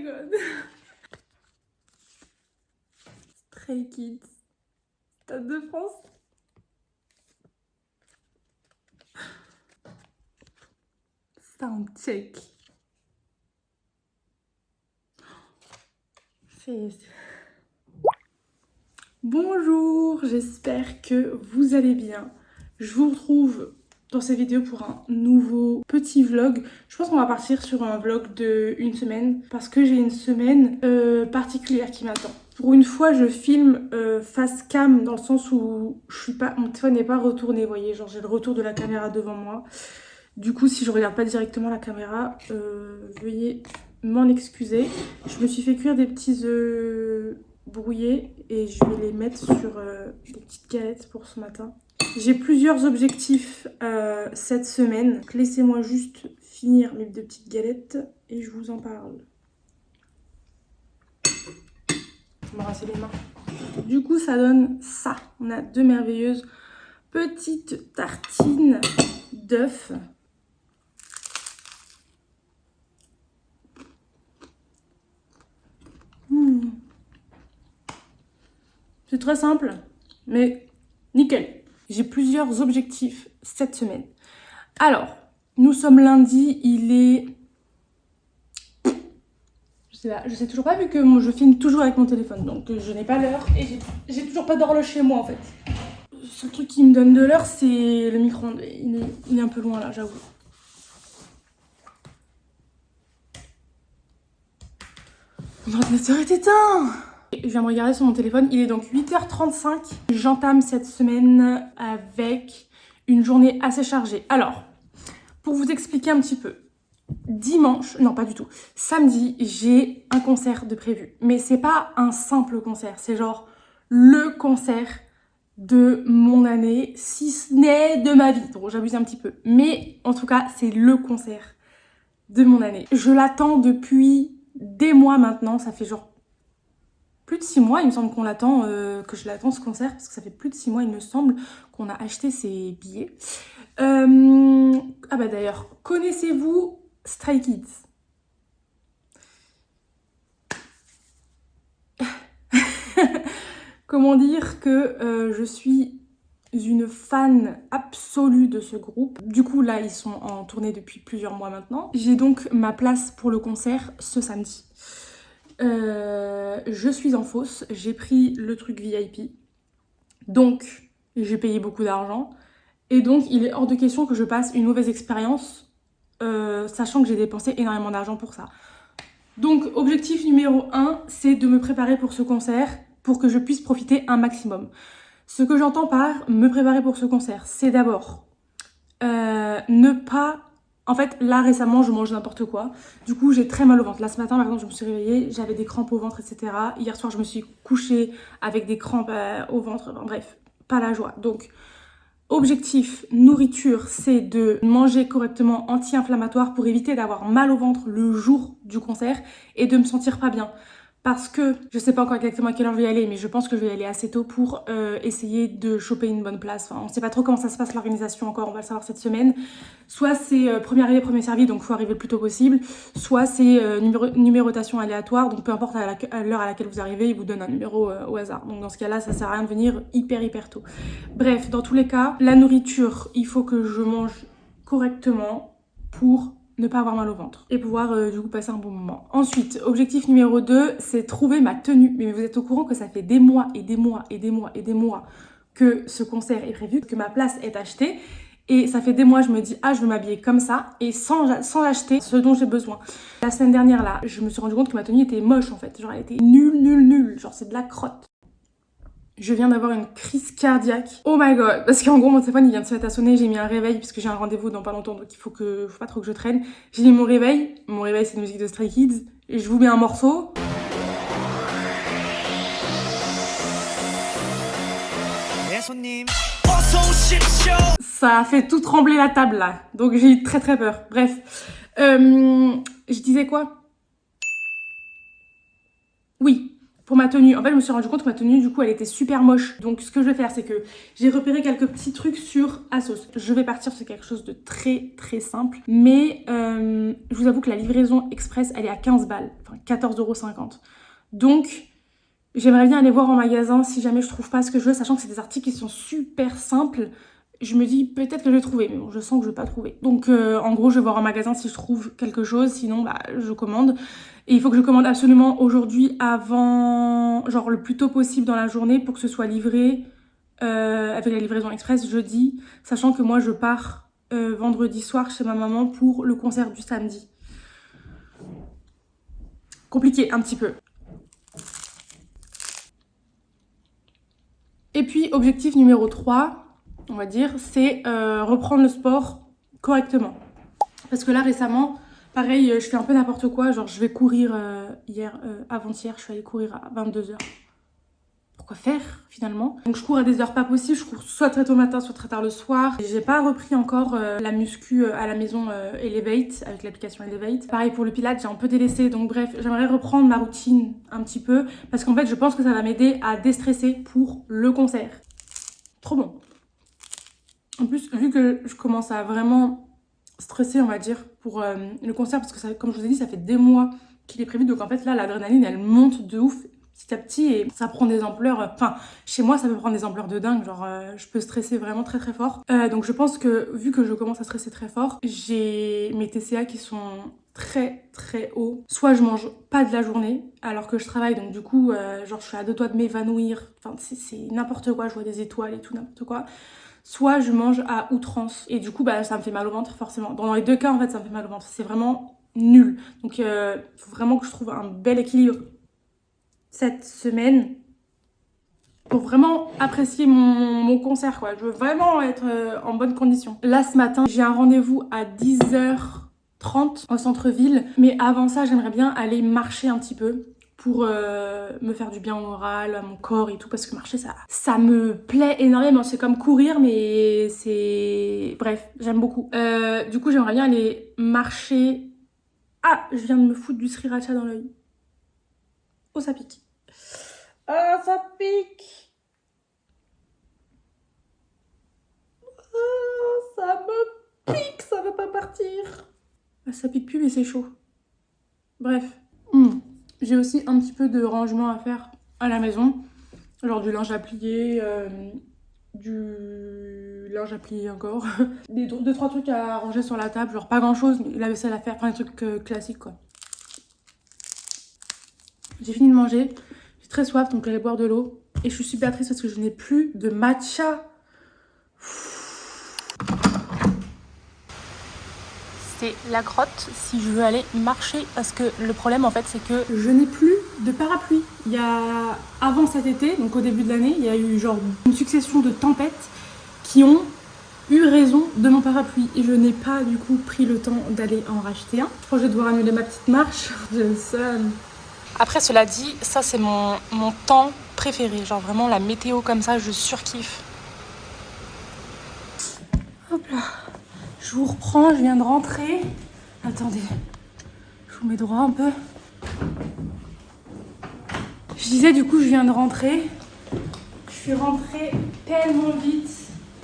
god. Stray Kids. Stade de France. Soundcheck. Bonjour, j'espère que vous allez bien. Je vous retrouve dans cette vidéo pour un nouveau petit vlog. Je pense qu'on va partir sur un vlog de une semaine parce que j'ai une semaine particulière qui m'attend. Pour une fois, je filme face cam dans le sens où mon téléphone n'est pas retourné, vous voyez, genre j'ai le retour de la caméra devant moi. Du coup, si je regarde pas directement la caméra, veuillez m'en excuser. Je me suis fait cuire des petits œufs brouillés et je vais les mettre sur des petites galettes pour ce matin. J'ai plusieurs objectifs cette semaine. Laissez-moi juste finir mes deux petites galettes et je vous en parle. Je vais me rincer les mains. Du coup, ça donne ça. On a deux merveilleuses petites tartines d'œufs. C'est très simple, mais nickel. J'ai plusieurs objectifs cette semaine. Alors, nous sommes lundi, il est... Je sais toujours pas vu que je filme toujours avec mon téléphone, donc je n'ai pas l'heure et j'ai toujours pas d'horloge chez moi en fait. Le seul truc qui me donne de l'heure, c'est le micro-ondes. Il est un peu loin là, j'avoue. Mon ordinateur est éteint! Je viens de regarder sur mon téléphone, il est donc 8h35. J'entame cette semaine avec une journée assez chargée. Alors, pour vous expliquer un petit peu, dimanche, non pas du tout, samedi, j'ai un concert de prévu. Mais c'est pas un simple concert, c'est genre le concert de mon année, si ce n'est de ma vie. Bon, j'abuse un petit peu, mais en tout cas, c'est le concert de mon année. Je l'attends depuis des mois maintenant, ça fait genre plus de 6 mois, il me semble qu'on l'attend, que je l'attends ce concert, parce que ça fait plus de 6 mois, il me semble, qu'on a acheté ses billets. Ah bah d'ailleurs, connaissez-vous Stray Kids? Comment dire que je suis une fan absolue de ce groupe. Du coup, là, ils sont en tournée depuis plusieurs mois maintenant. J'ai donc ma place pour le concert ce samedi. Je suis en fausse, j'ai pris le truc VIP, donc j'ai payé beaucoup d'argent, et donc il est hors de question que je passe une mauvaise expérience, sachant que j'ai dépensé énormément d'argent pour ça. Donc objectif numéro 1, c'est de me préparer pour ce concert, pour que je puisse profiter un maximum. Ce que j'entends par me préparer pour ce concert, c'est d'abord ne pas... En fait, là, récemment, je mange n'importe quoi. Du coup, j'ai très mal au ventre. Là, ce matin, par exemple, je me suis réveillée, j'avais des crampes au ventre, etc. Hier soir, je me suis couchée avec des crampes au ventre. Enfin, bref, pas la joie. Donc, objectif nourriture, c'est de manger correctement anti-inflammatoire pour éviter d'avoir mal au ventre le jour du concert et de me sentir pas bien. Parce que je sais pas encore exactement à quelle heure je vais y aller, mais je pense que je vais y aller assez tôt pour essayer de choper une bonne place. Enfin, on sait pas trop comment ça se passe l'organisation encore, on va le savoir cette semaine. Soit c'est premier arrivé, premier servi, donc faut arriver le plus tôt possible. Soit c'est numérotation aléatoire, donc peu importe à l'heure à laquelle vous arrivez, il vous donne un numéro au hasard. Donc dans ce cas-là, ça sert à rien de venir hyper tôt. Bref, dans tous les cas, la nourriture, il faut que je mange correctement pour ne pas avoir mal au ventre et pouvoir du coup passer un bon moment. Ensuite, objectif numéro 2, c'est trouver ma tenue. Mais vous êtes au courant que ça fait des mois que ce concert est prévu, que ma place est achetée. Et ça fait des mois, je me dis, je veux m'habiller comme ça et sans acheter ce dont j'ai besoin. La semaine dernière, là, je me suis rendu compte que ma tenue était moche en fait. Genre, elle était nulle. Genre, c'est de la crotte. Je viens d'avoir une crise cardiaque. Oh my god. Parce qu'en gros, mon téléphone, il vient de se mettre à sonner. J'ai mis un réveil puisque j'ai un rendez-vous dans pas longtemps. Donc, il faut pas trop que je traîne. J'ai mis mon réveil. Mon réveil, c'est une musique de Stray Kids. Et je vous mets un morceau. Ça a fait tout trembler la table, là. Donc, j'ai eu très peur. Bref. Je disais quoi? Oui. pour ma tenue. En fait, je me suis rendu compte que ma tenue, du coup, elle était super moche. Donc, ce que je vais faire, c'est que j'ai repéré quelques petits trucs sur ASOS. Je vais partir sur quelque chose de très, très simple. Mais je vous avoue que la livraison express, elle est à 15 balles. Enfin, 14,50 €. Donc, j'aimerais bien aller voir en magasin si jamais je trouve pas ce que je veux, sachant que c'est des articles qui sont super simples. Je me dis peut-être que je vais trouver, mais bon, je sens que je vais pas trouver. Donc en gros, je vais voir en magasin si je trouve quelque chose, sinon bah je commande. Et il faut que je commande absolument aujourd'hui avant, genre le plus tôt possible dans la journée pour que ce soit livré avec la livraison express jeudi, sachant que moi je pars vendredi soir chez ma maman pour le concert du samedi. Compliqué un petit peu. Et puis objectif numéro 3, on va dire, c'est reprendre le sport correctement. Parce que là, récemment, pareil, je fais un peu n'importe quoi. Genre, je vais courir avant-hier, je suis allée courir à 22 h. Pourquoi faire, finalement? Donc, je cours à des heures pas possibles. Je cours soit très tôt le matin, soit très tard le soir. J'ai pas repris encore la muscu à la maison Elevate, avec l'application Elevate. Pareil pour le pilates, j'ai un peu délaissé. Donc, bref, j'aimerais reprendre ma routine un petit peu. Parce qu'en fait, je pense que ça va m'aider à déstresser pour le concert. Trop bon. En plus, vu que je commence à vraiment stresser, on va dire, pour le concert, parce que ça, comme je vous ai dit, ça fait des mois qu'il est prévu. Donc en fait, là, l'adrénaline, elle monte de ouf petit à petit et ça prend des ampleurs. Enfin, chez moi, ça peut prendre des ampleurs de dingue. Genre, je peux stresser vraiment très très fort. Donc je pense que, vu que je commence à stresser très fort, j'ai mes TCA qui sont très très hauts. Soit je mange pas de la journée alors que je travaille, donc du coup, genre, je suis à 2 doigts de m'évanouir. Enfin, c'est n'importe quoi, je vois des étoiles et tout, n'importe quoi. Soit je mange à outrance et du coup bah ça me fait mal au ventre forcément. Dans les deux cas en fait ça me fait mal au ventre, c'est vraiment nul. Donc faut vraiment que je trouve un bel équilibre cette semaine pour vraiment apprécier mon concert quoi. Je veux vraiment être en bonne condition. Là ce matin j'ai un rendez-vous à 10h30 au centre-ville, mais avant ça j'aimerais bien aller marcher un petit peu pour me faire du bien au moral, à mon corps et tout, parce que marcher ça me plaît énormément. C'est comme courir, mais c'est... Bref, j'aime beaucoup. Du coup, j'aimerais bien aller marcher... Ah, je viens de me foutre du sriracha dans l'œil. Oh, ça pique. Ah, ça pique. Ah, ça me pique, ça veut pas partir. Ah, ça pique plus, mais c'est chaud. Bref. J'ai aussi un petit peu de rangement à faire à la maison. Genre du linge à plier, du linge à plier encore. Deux, trois trucs à ranger sur la table. Genre pas grand chose, mais la vaisselle à faire. Enfin des trucs classiques quoi. J'ai fini de manger. J'ai très soif donc j'allais boire de l'eau. Et je suis super triste parce que je n'ai plus de matcha. C'est la grotte si je veux aller marcher parce que le problème en fait c'est que je n'ai plus de parapluie. Il y a avant cet été, donc au début de l'année, il y a eu genre une succession de tempêtes qui ont eu raison de mon parapluie et je n'ai pas du coup pris le temps d'aller en racheter un. Je crois que je vais devoir annuler ma petite marche. J'ai le seum. Après cela dit, ça c'est mon temps préféré, genre vraiment la météo comme ça, je surkiffe. Hop là. Je vous reprends, je viens de rentrer. Attendez, je vous mets droit un peu. Je disais du coup, je viens de rentrer. Je suis rentrée tellement vite.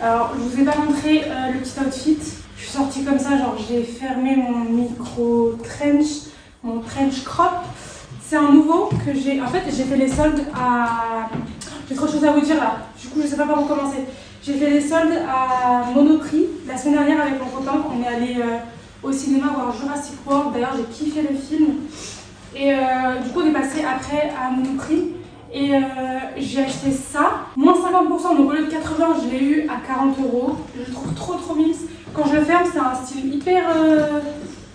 Alors, je vous ai pas montré le petit outfit. Je suis sortie comme ça, genre j'ai fermé mon micro trench, mon trench crop. C'est un nouveau que j'ai... En fait, j'ai fait les soldes à... J'ai trop de choses à vous dire là. Du coup, je sais pas par où commencer. J'ai fait les soldes à Monoprix la semaine dernière avec mon copain. On est allé au cinéma voir Jurassic World. D'ailleurs, j'ai kiffé le film. Et du coup, on est passé après à Monoprix. Et j'ai acheté ça. Moins 50%. Donc au lieu de 80, je l'ai eu à 40 €. Je le trouve trop mimes. Quand je le ferme, c'est un style hyper...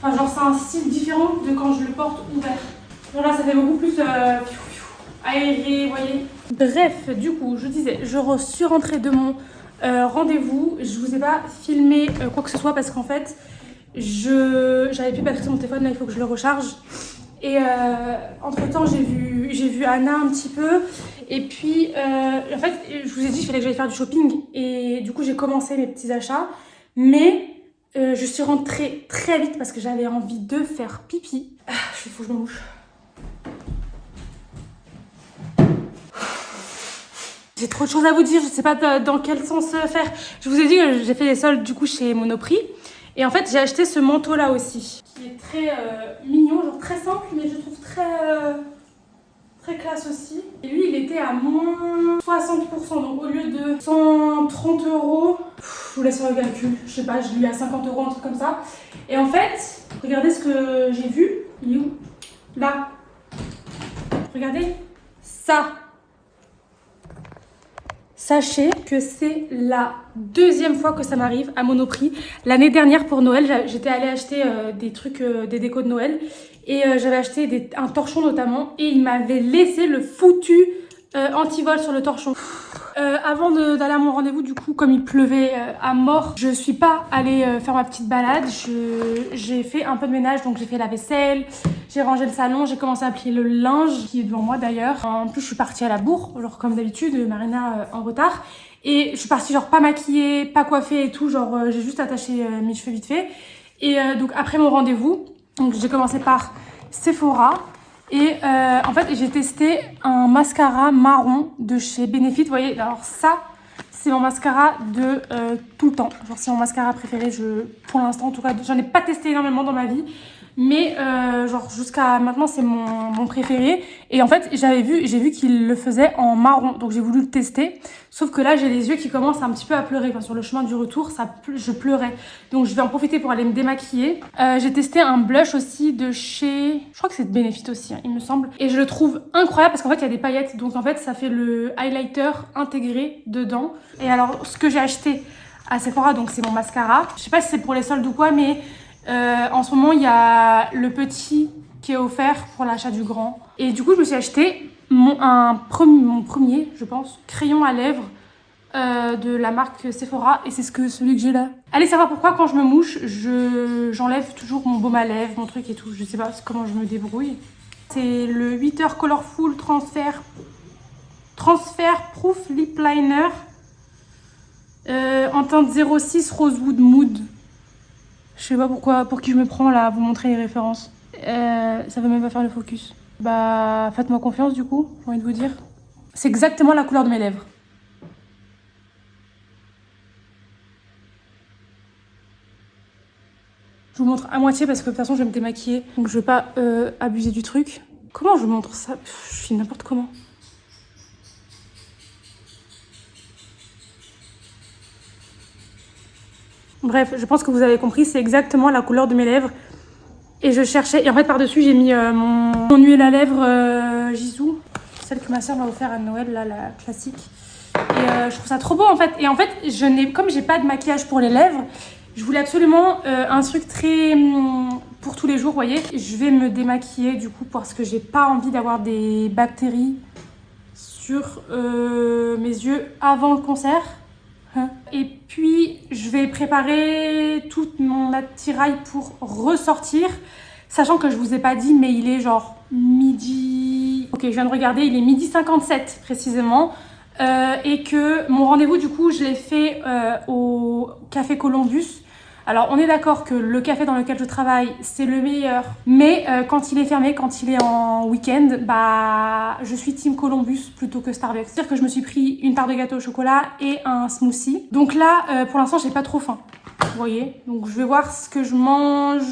Enfin, genre, c'est un style différent de quand je le porte ouvert. Voilà, ça fait beaucoup plus aéré, vous voyez. Bref, du coup, je disais, je suis rentrée de mon rendez-vous. Je vous ai pas filmé quoi que ce soit parce qu'en fait, j'avais plus de batterie sur mon téléphone, là il faut que je le recharge. Et entre temps, j'ai vu Anna un petit peu. Et puis, en fait, je vous ai dit qu'il fallait que j'aille faire du shopping. Et du coup, j'ai commencé mes petits achats. Mais je suis rentrée très vite parce que j'avais envie de faire pipi. Il faut que je me mouche. J'ai trop de choses à vous dire, je sais pas dans quel sens faire. Je vous ai dit que j'ai fait les soldes du coup chez Monoprix. Et en fait, j'ai acheté ce manteau là aussi, qui est très mignon, genre très simple, mais je trouve très classe aussi. Et lui, il était à moins 60%, donc au lieu de 130 euros, je vous laisse faire le calcul, je sais pas, je l'ai eu à 50 euros, un truc comme ça. Et en fait, regardez ce que j'ai vu. Il est où? Là. Regardez. Ça. Sachez que c'est la deuxième fois que ça m'arrive à Monoprix. L'année dernière pour Noël, j'étais allée acheter des trucs, des décos de Noël. Et j'avais acheté un torchon notamment. Et il m'avait laissé le foutu anti-vol sur le torchon. Avant d'aller à mon rendez-vous, du coup, comme il pleuvait à mort, je suis pas allée faire ma petite balade. J'ai fait un peu de ménage, donc j'ai fait la vaisselle, j'ai rangé le salon, j'ai commencé à plier le linge, qui est devant moi d'ailleurs. En plus, je suis partie à la bourre, genre comme d'habitude, Marina en retard. Et je suis partie genre pas maquillée, pas coiffée et tout, genre j'ai juste attaché mes cheveux vite fait. Et donc après mon rendez-vous, donc j'ai commencé par Sephora. Et en fait, j'ai testé un mascara marron de chez Benefit. Vous voyez, alors ça, c'est mon mascara de tout le temps. Genre, c'est mon mascara préféré, pour l'instant. En tout cas, j'en ai pas testé énormément dans ma vie. Mais genre, jusqu'à maintenant, c'est mon préféré. Et en fait, j'ai vu qu'il le faisait en marron. Donc, j'ai voulu le tester. Sauf que là, j'ai les yeux qui commencent un petit peu à pleurer. Enfin, sur le chemin du retour, je pleurais. Donc, je vais en profiter pour aller me démaquiller. J'ai testé un blush aussi de chez... Je crois que c'est de Benefit aussi, hein, il me semble. Et je le trouve incroyable parce qu'en fait, il y a des paillettes. Donc, en fait, ça fait le highlighter intégré dedans. Et alors, ce que j'ai acheté à Sephora, donc c'est mon mascara. Je sais pas si c'est pour les soldes ou quoi, mais... en ce moment, il y a le petit qui est offert pour l'achat du grand. Et du coup, je me suis acheté mon premier, je pense, crayon à lèvres de la marque Sephora. Et c'est celui que j'ai là. Allez savoir pourquoi, quand je me mouche, j'enlève toujours mon baume à lèvres, mon truc et tout. Je sais pas comment je me débrouille. C'est le 8h Colorful Transfer Proof Lip Liner en teinte 06 Rosewood Mood. Je sais pas pourquoi, pour qui je me prends là, à vous montrer les références. Ça veut même pas faire le focus. Bah, faites-moi confiance du coup, j'ai envie de vous dire. C'est exactement la couleur de mes lèvres. Je vous montre à moitié parce que de toute façon je vais me démaquiller. Donc je vais pas abuser du truc. Comment je vous montre ça? Je fais n'importe comment. Bref, je pense que vous avez compris, c'est exactement la couleur de mes lèvres. Et je cherchais, et en fait par-dessus j'ai mis mon huile à lèvres Jisoo, celle que ma soeur m'a offert à Noël, là, la classique. Et je trouve ça trop beau en fait. Et en fait, comme j'ai pas de maquillage pour les lèvres, je voulais absolument un truc très pour tous les jours, vous voyez. Je vais me démaquiller du coup parce que j'ai pas envie d'avoir des bactéries sur mes yeux avant le concert. Et puis, je vais préparer tout mon attirail pour ressortir. Sachant que je vous ai pas dit, mais il est genre midi... Ok, je viens de regarder, il est midi 57 précisément. Et que mon rendez-vous, du coup, je l'ai fait au Café Columbus. Alors, on est d'accord que le café dans lequel je travaille, c'est le meilleur. Mais quand il est fermé, quand il est en week-end, bah, je suis team Columbus plutôt que Starbucks. C'est-à-dire que je me suis pris une part de gâteau au chocolat et un smoothie. Donc là, pour l'instant, j'ai pas trop faim. Vous voyez? Donc je vais voir ce que je mange.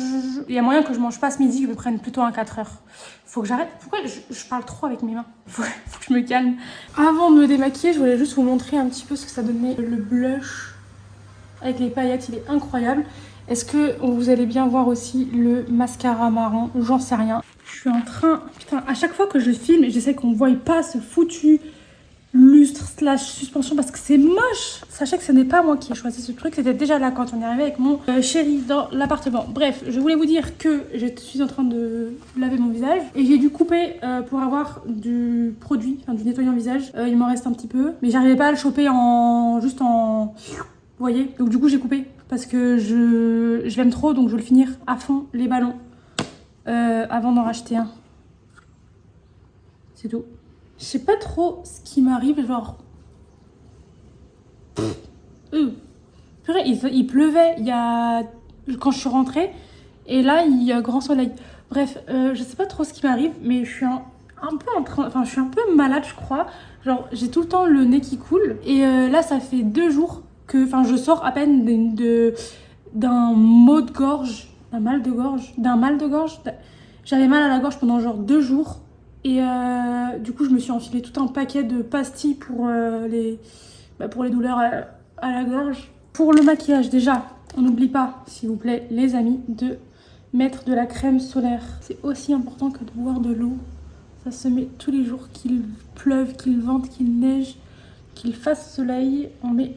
Il y a moyen que je mange pas ce midi, que je me prenne plutôt un 4 heures. Faut que j'arrête. Pourquoi je parle trop avec mes mains? Faut que je me calme. Avant de me démaquiller, je voulais juste vous montrer un petit peu ce que ça donnait. Le blush avec les paillettes, il est incroyable. Est-ce que vous allez bien voir aussi le mascara marron? J'en sais rien. Je suis en train... Putain, à chaque fois que je filme, j'essaie qu'on ne voie pas ce foutu lustre slash suspension parce que c'est moche. Sachez que ce n'est pas moi qui ai choisi ce truc. C'était déjà là quand on est arrivé avec mon chéri dans l'appartement. Bref, je voulais vous dire que je suis en train de laver mon visage. Et j'ai dû couper pour avoir du produit, enfin du nettoyant visage. Il m'en reste un petit peu. Mais j'arrivais pas à le choper juste en... Vous voyez? Donc du coup j'ai coupé parce que je l'aime trop, donc je veux le finir à fond les ballons avant d'en racheter un. C'est tout. Je sais pas trop ce qui m'arrive, genre... Purée, il pleuvait quand je suis rentrée et là il y a grand soleil. Bref, je sais pas trop ce qui m'arrive, mais je suis un peu en train... Enfin, je suis un peu malade, je crois. Genre, j'ai tout le temps le nez qui coule. Et là, ça fait 2 jours que... Enfin, je sors à peine d'un mot de gorge, d'un mal de gorge. J'avais mal à la gorge pendant genre 2 jours. Et du coup, je me suis enfilé tout un paquet de pastilles pour les douleurs à la gorge. Pour le maquillage, déjà, on n'oublie pas, s'il vous plaît, les amis, de mettre de la crème solaire. C'est aussi important que de boire de l'eau. Ça se met tous les jours, qu'il pleuve, qu'il vente, qu'il neige, qu'il fasse soleil, on met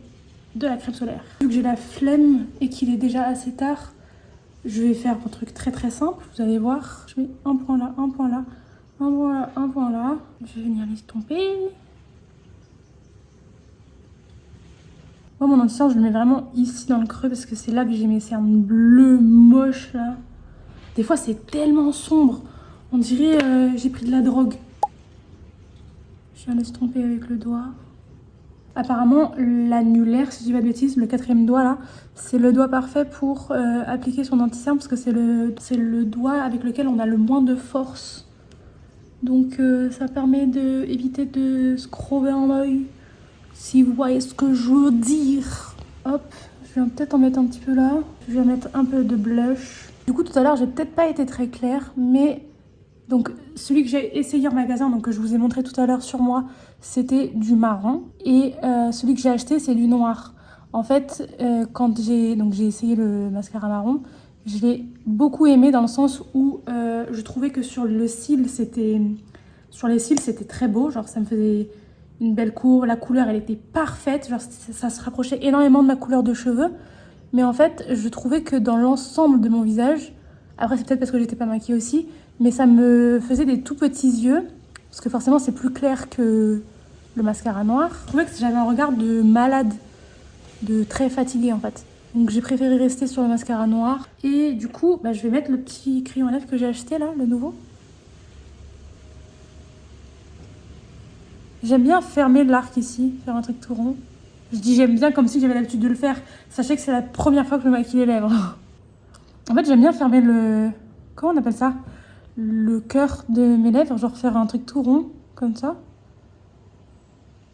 de la crème solaire. Vu que j'ai la flemme et qu'il est déjà assez tard, je vais faire un truc très très simple, vous allez voir. Je mets un point là, un point là, un point là, un point là. Je vais venir l'estomper. Moi, mon anti-cerne, je le mets vraiment ici dans le creux parce que c'est là que j'ai mes cernes bleues moches là. Des fois, c'est tellement sombre. On dirait j'ai pris de la drogue. Je viens l'estomper avec le doigt. Apparemment, l'annulaire, si je dis pas de bêtises, le 4e doigt là, c'est le doigt parfait pour appliquer son anti-cerne parce que c'est le doigt avec lequel on a le moins de force. Donc ça permet d'éviter de scrober un œil, si vous voyez ce que je veux dire. Hop, je vais peut-être en mettre un petit peu là. Je vais mettre un peu de blush. Du coup, tout à l'heure, j'ai peut-être pas été très claire, mais... Donc, celui que j'ai essayé en magasin, donc que je vous ai montré tout à l'heure sur moi, c'était du marron. Et celui que j'ai acheté, c'est du noir. En fait, quand j'ai essayé le mascara marron, je l'ai beaucoup aimé dans le sens où je trouvais que sur les cils, c'était très beau. Genre, ça me faisait une belle courbe. La couleur, elle était parfaite. Genre, ça se rapprochait énormément de ma couleur de cheveux. Mais en fait, je trouvais que dans l'ensemble de mon visage, après, c'est peut-être parce que j'étais pas maquillée aussi, mais ça me faisait des tout petits yeux, parce que forcément c'est plus clair que le mascara noir. Je trouvais que j'avais un regard de malade, de très fatiguée en fait. Donc j'ai préféré rester sur le mascara noir. Et du coup, je vais mettre le petit crayon à lèvres que j'ai acheté là, le nouveau. J'aime bien fermer l'arc ici, faire un truc tout rond. Je dis j'aime bien comme si j'avais l'habitude de le faire. Sachez que c'est la première fois que je me maquille les lèvres. En fait, j'aime bien fermer le... Comment on appelle ça ? Le cœur de mes lèvres, genre faire un truc tout rond, comme ça.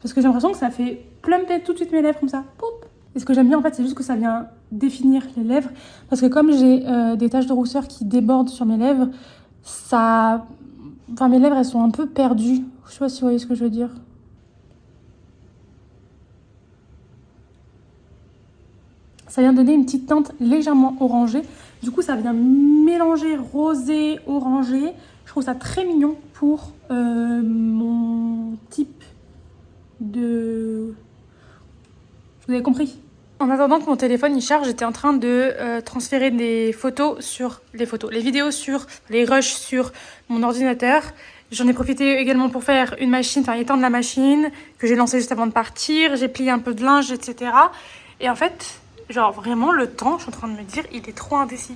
Parce que j'ai l'impression que ça fait plumper tout de suite mes lèvres, comme ça. Poup. Et ce que j'aime bien, en fait, c'est juste que ça vient définir les lèvres. Parce que comme j'ai des taches de rousseur qui débordent sur mes lèvres, ça... Enfin, mes lèvres, elles sont un peu perdues. Je sais pas si vous voyez ce que je veux dire. Ça vient donner une petite teinte légèrement orangée. Du coup, ça vient mélanger rosé, orangé. Je trouve ça très mignon pour mon type de... Vous avez compris? En attendant que mon téléphone il charge, j'étais en train de transférer des photos sur les vidéos sur les rushs sur mon ordinateur. J'en ai profité également pour faire une machine, enfin étendre la machine que j'ai lancée juste avant de partir. J'ai plié un peu de linge, etc. Et en fait, genre vraiment le temps, je suis en train de me dire, il est trop indécis.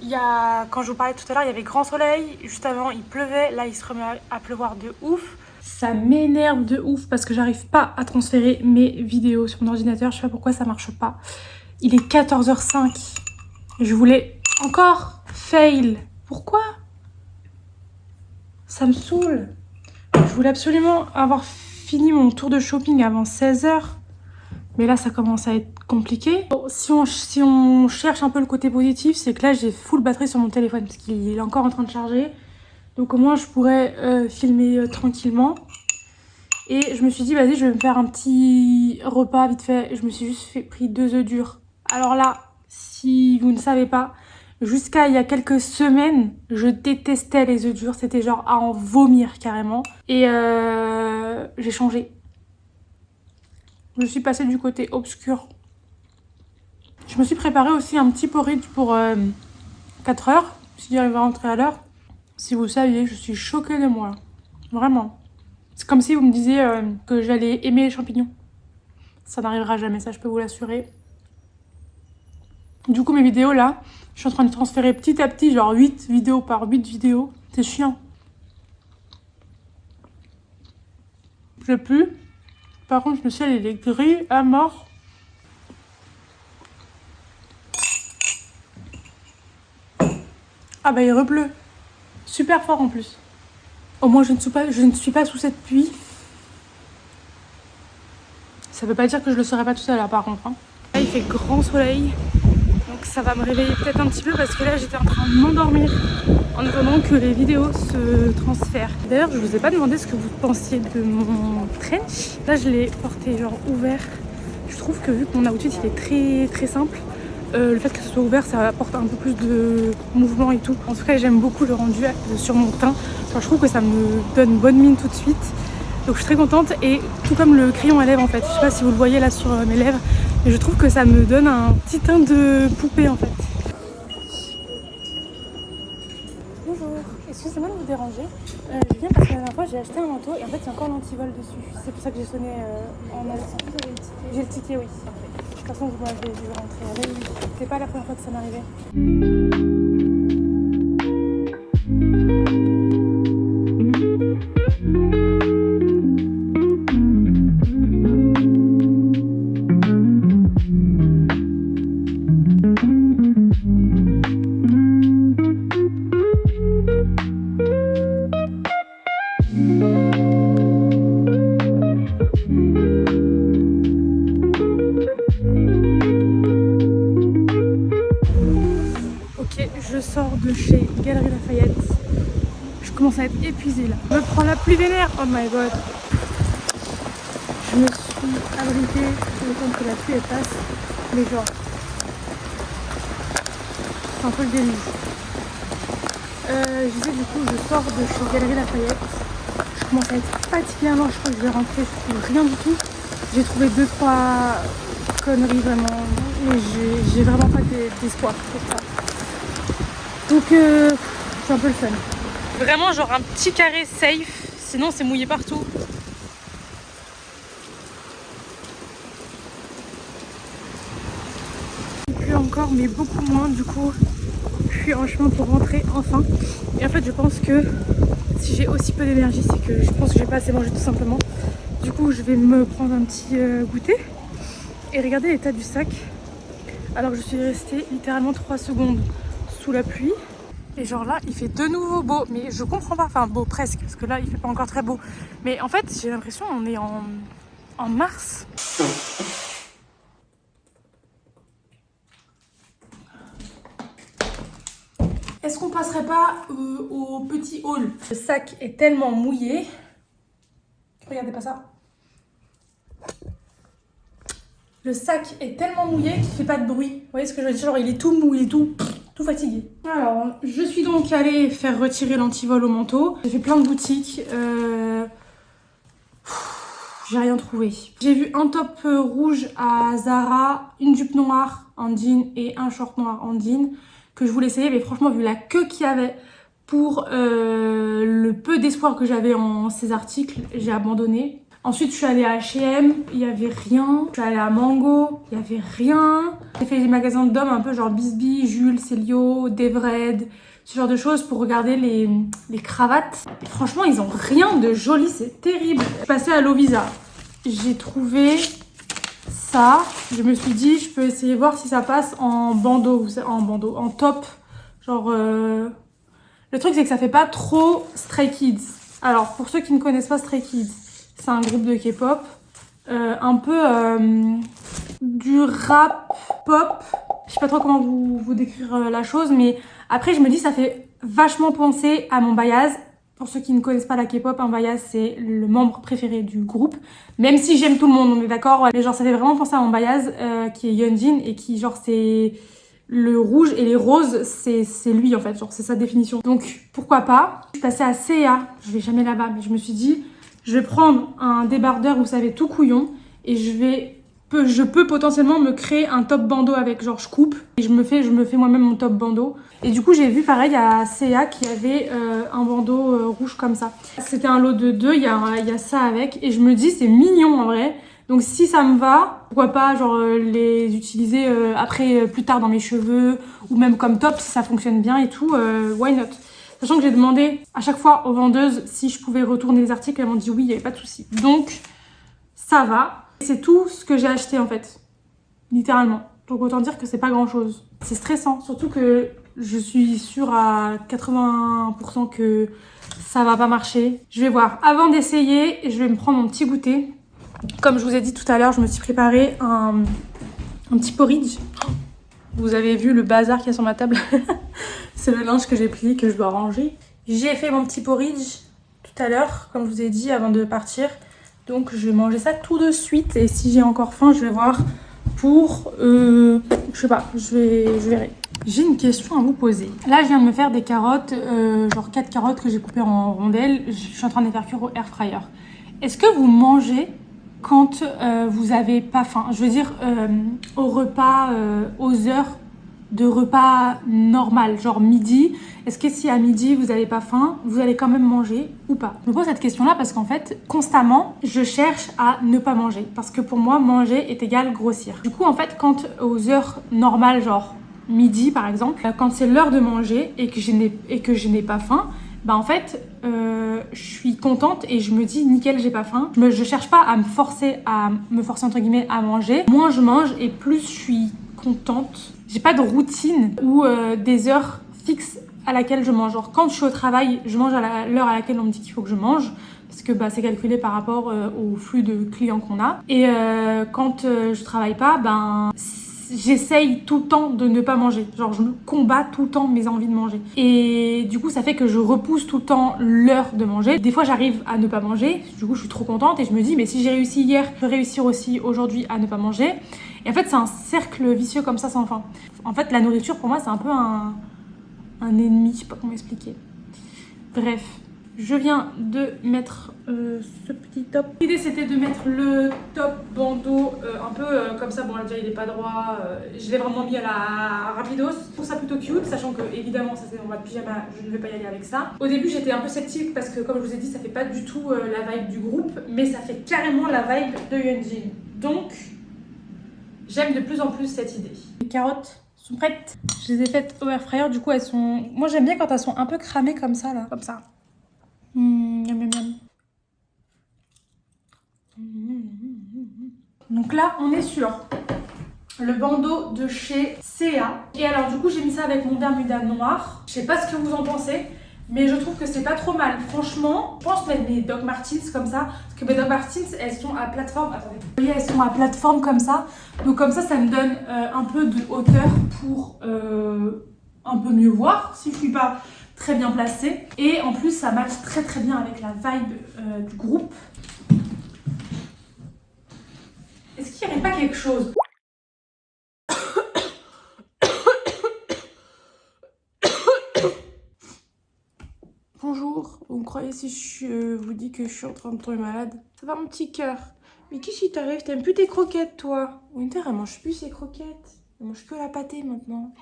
Quand je vous parlais tout à l'heure, il y avait grand soleil. Juste avant, il pleuvait. Là, il se remet à pleuvoir de ouf. Ça m'énerve de ouf parce que j'arrive pas à transférer mes vidéos sur mon ordinateur. Je sais pas pourquoi ça marche pas. Il est 14h05. Je voulais encore fail. Pourquoi? Ça me saoule. Je voulais absolument avoir fini mon tour de shopping avant 16h. Mais là, ça commence à être compliqué. Bon, si on cherche un peu le côté positif, c'est que là, j'ai full batterie sur mon téléphone parce qu'il est encore en train de charger. Donc au moins, je pourrais filmer tranquillement. Et je me suis dit, vas-y, je vais me faire un petit repas vite fait. Je me suis juste pris 2 œufs durs. Alors là, si vous ne savez pas, jusqu'à il y a quelques semaines, je détestais les œufs durs. C'était genre à en vomir carrément. Et j'ai changé. Je suis passée du côté obscur. Je me suis préparé aussi un petit porridge pour 4 heures. Si j'arrive à rentrer à l'heure. Si vous saviez, je suis choquée de moi. Vraiment. C'est comme si vous me disiez que j'allais aimer les champignons. Ça n'arrivera jamais, ça je peux vous l'assurer. Du coup, mes vidéos là, je suis en train de transférer petit à petit, genre 8 vidéos par 8 vidéos. C'est chiant. Je plus. Par contre, le ciel il est gris à mort. Ah bah il repleut. Super fort en plus. Au moins je ne suis pas sous cette pluie. Ça veut pas dire que je le serai pas tout à l'heure par contre. Hein. Là il fait grand soleil. Donc ça va me réveiller peut-être un petit peu parce que là j'étais en train de m'endormir en attendant que les vidéos se transfèrent. D'ailleurs je vous ai pas demandé ce que vous pensiez de mon trench. Là je l'ai porté genre ouvert. Je trouve que vu que mon outfit il est très très simple, le fait que ce soit ouvert ça apporte un peu plus de mouvement et tout. En tout cas j'aime beaucoup le rendu sur mon teint. Genre, je trouve que ça me donne bonne mine tout de suite. Donc je suis très contente et tout comme le crayon à lèvres en fait. Je sais pas si vous le voyez là sur mes lèvres. Mais je trouve que ça me donne un petit teint de poupée en fait. Bonjour, excusez-moi de vous déranger. Je viens parce que la dernière fois j'ai acheté un manteau et en fait il y a encore l'antivol dessus. C'est pour ça que j'ai sonné en allant. J'ai le ticket, oui. De toute façon vous m'avez dû rentrer avec. C'est pas la première fois que ça m'arrivait. Je sors de chez Galeries Lafayette. Je commence à être épuisée là. Je me prends la pluie des nerfs. Oh my god. Je me suis abritée le temps que la pluie elle passe. Mais genre, c'est un peu le déluge. Je disais du coup, je sors de chez Galeries Lafayette. Je commence à être fatiguée. Non, je crois que je vais rentrer. Je trouve rien du tout. J'ai trouvé 2-3 conneries vraiment. Mais j'ai vraiment pas d'espoir pour ça. Donc c'est un peu le fun. Vraiment genre un petit carré safe, sinon c'est mouillé partout. Il pleut encore mais beaucoup moins, du coup je suis en chemin pour rentrer enfin. Et en fait je pense que si j'ai aussi peu d'énergie c'est que je pense que j'ai pas assez mangé tout simplement. Du coup je vais me prendre un petit goûter et regarder l'état du sac. Alors je suis restée littéralement 3 secondes sous la pluie. Et genre là, il fait de nouveau beau, mais je comprends pas, enfin beau presque, parce que là, il fait pas encore très beau. Mais en fait, j'ai l'impression qu'on est en mars. Est-ce qu'on passerait pas au petit hall? Le sac est tellement mouillé. Regardez pas ça. Le sac est tellement mouillé qu'il fait pas de bruit. Vous voyez ce que je veux dire? Genre, il est tout mou, il est tout fatigué. Alors, je suis donc allée faire retirer l'antivol au manteau. J'ai fait plein de boutiques. J'ai rien trouvé. J'ai vu un top rouge à Zara, une jupe noire en jean et un short noir en jean que je voulais essayer. Mais franchement, vu la queue qu'il y avait pour le peu d'espoir que j'avais en ces articles, j'ai abandonné. Ensuite, je suis allée à H&M, il n'y avait rien. Je suis allée à Mango, il n'y avait rien. J'ai fait des magasins d'hommes un peu genre Bisbee, Jules, Célio, Devred, ce genre de choses pour regarder les cravates. Et franchement, ils ont rien de joli, c'est terrible. Je suis passée à Lovisa. J'ai trouvé ça. Je me suis dit, je peux essayer voir si ça passe en bandeau, en top. Genre, le truc, c'est que ça fait pas trop Stray Kids. Alors, pour ceux qui ne connaissent pas Stray Kids, c'est un groupe de K-pop, un peu du rap pop. Je sais pas trop comment vous décrire la chose, mais après je me dis ça fait vachement penser à mon Bayaz. Pour ceux qui ne connaissent pas la K-pop, un Bayaz c'est le membre préféré du groupe. Même si j'aime tout le monde, on est d'accord. Mais genre ça fait vraiment penser à mon Bayaz qui est Yeonjin et qui genre c'est le rouge et les roses, c'est lui en fait, genre c'est sa définition. Donc pourquoi pas. Je suis passée à C&A, je vais jamais là-bas, mais je me suis dit je vais prendre un débardeur, vous savez, tout couillon, et je peux potentiellement me créer un top bandeau avec, genre je coupe, et je me fais moi-même mon top bandeau. Et du coup, j'ai vu pareil à C&A qui avait un bandeau rouge comme ça. C'était un lot de 2, il y a ça avec, et je me dis c'est mignon en vrai. Donc si ça me va, pourquoi pas genre les utiliser après plus tard dans mes cheveux, ou même comme top si ça fonctionne bien et tout, why not? Sachant que j'ai demandé à chaque fois aux vendeuses si je pouvais retourner les articles, elles m'ont dit oui, il n'y avait pas de souci. Donc, ça va. C'est tout ce que j'ai acheté en fait, littéralement. Donc autant dire que c'est pas grand chose. C'est stressant, surtout que je suis sûre à 80% que ça va pas marcher. Je vais voir. Avant d'essayer, je vais me prendre mon petit goûter. Comme je vous ai dit tout à l'heure, je me suis préparé un petit porridge. Vous avez vu le bazar qu'il y a sur ma table. C'est le linge que j'ai plié, que je dois ranger. J'ai fait mon petit porridge tout à l'heure, comme je vous ai dit, avant de partir. Donc je vais manger ça tout de suite. Et si j'ai encore faim, je vais voir pour... je sais pas, je verrai. J'ai une question à vous poser. Là, je viens de me faire des carottes, genre 4 carottes que j'ai coupées en rondelles. Je suis en train de les faire cuire au air fryer. Est-ce que vous mangez quand vous avez pas faim? Je veux dire, au repas, aux heures de repas normal, genre midi. Est-ce que si à midi vous n'avez pas faim, vous allez quand même manger ou pas? Je me pose cette question-là parce qu'en fait, constamment, je cherche à ne pas manger. Parce que pour moi, manger est égal grossir. Du coup, en fait, quand aux heures normales, genre midi par exemple, quand c'est l'heure de manger et que je n'ai pas faim, bah en fait, je suis contente et je me dis nickel, j'ai pas faim. Je cherche pas à me forcer entre guillemets à manger. Moins je mange et plus je suis contente. J'ai pas de routine ou des heures fixes à laquelle je mange. Genre quand je suis au travail, je mange à l'heure à laquelle on me dit qu'il faut que je mange. Parce que bah, c'est calculé par rapport au flux de clients qu'on a. Et quand je travaille pas, ben j'essaye tout le temps de ne pas manger. Genre je me combats tout le temps mes envies de manger. Et du coup ça fait que je repousse tout le temps l'heure de manger. Des fois j'arrive à ne pas manger. Du coup je suis trop contente et je me dis mais si j'ai réussi hier, je peux réussir aussi aujourd'hui à ne pas manger. Et en fait c'est un cercle vicieux comme ça sans fin. En fait la nourriture pour moi c'est un peu un ennemi, je sais pas comment expliquer. Bref. Je viens de mettre ce petit top. L'idée c'était de mettre le top bandeau un peu comme ça. Bon là déjà il est pas droit. Je l'ai vraiment mis à la rapidos. Je trouve ça plutôt cute, sachant que évidemment ça c'est en mode pyjama, je ne vais pas y aller avec ça. Au début j'étais un peu sceptique parce que comme je vous ai dit ça fait pas du tout la vibe du groupe, mais ça fait carrément la vibe de Yeonjin. Donc j'aime de plus en plus cette idée. Les carottes sont prêtes. Je les ai faites au air fryer, du coup elles sont... Moi j'aime bien quand elles sont un peu cramées comme ça là, comme ça. Miam, miam, miam. Donc là, on est sur le bandeau de chez CA. Et alors, du coup, j'ai mis ça avec mon Bermuda noir. Je sais pas ce que vous en pensez, mais je trouve que c'est pas trop mal. Franchement, je pense mettre mes Doc Martens comme ça. Parce que mes Doc Martens, elles sont à plateforme. Attendez. Vous voyez, elles sont à plateforme comme ça. Donc comme ça me donne un peu de hauteur pour un peu mieux voir si je suis pas très bien placée. Et en plus, ça match très très bien avec la vibe du groupe. Est-ce qu'il n'y aurait pas quelque chose? Bonjour, vous me croyez si je vous dis que je suis en train de tomber malade? Ça va mon petit cœur? Mais qu'est-ce qui t'arrive? T'aimes plus tes croquettes toi? Winter elle mange plus ses croquettes. Elle mange que la pâtée maintenant.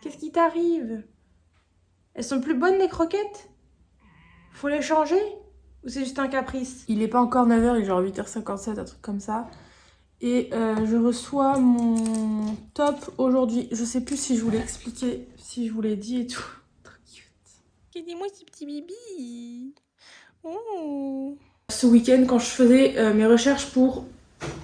Qu'est-ce qui t'arrive? Elles sont plus bonnes les croquettes? Faut les changer? Ou c'est juste un caprice? Il est pas encore 9h, il est genre 8h57, un truc comme ça. Et je reçois mon top aujourd'hui. Je sais plus si je vous l'ai expliqué, si je vous l'ai dit et tout. Trop cute. Dis-moi ce petit bibi. Oh. Ce week-end, quand je faisais mes recherches pour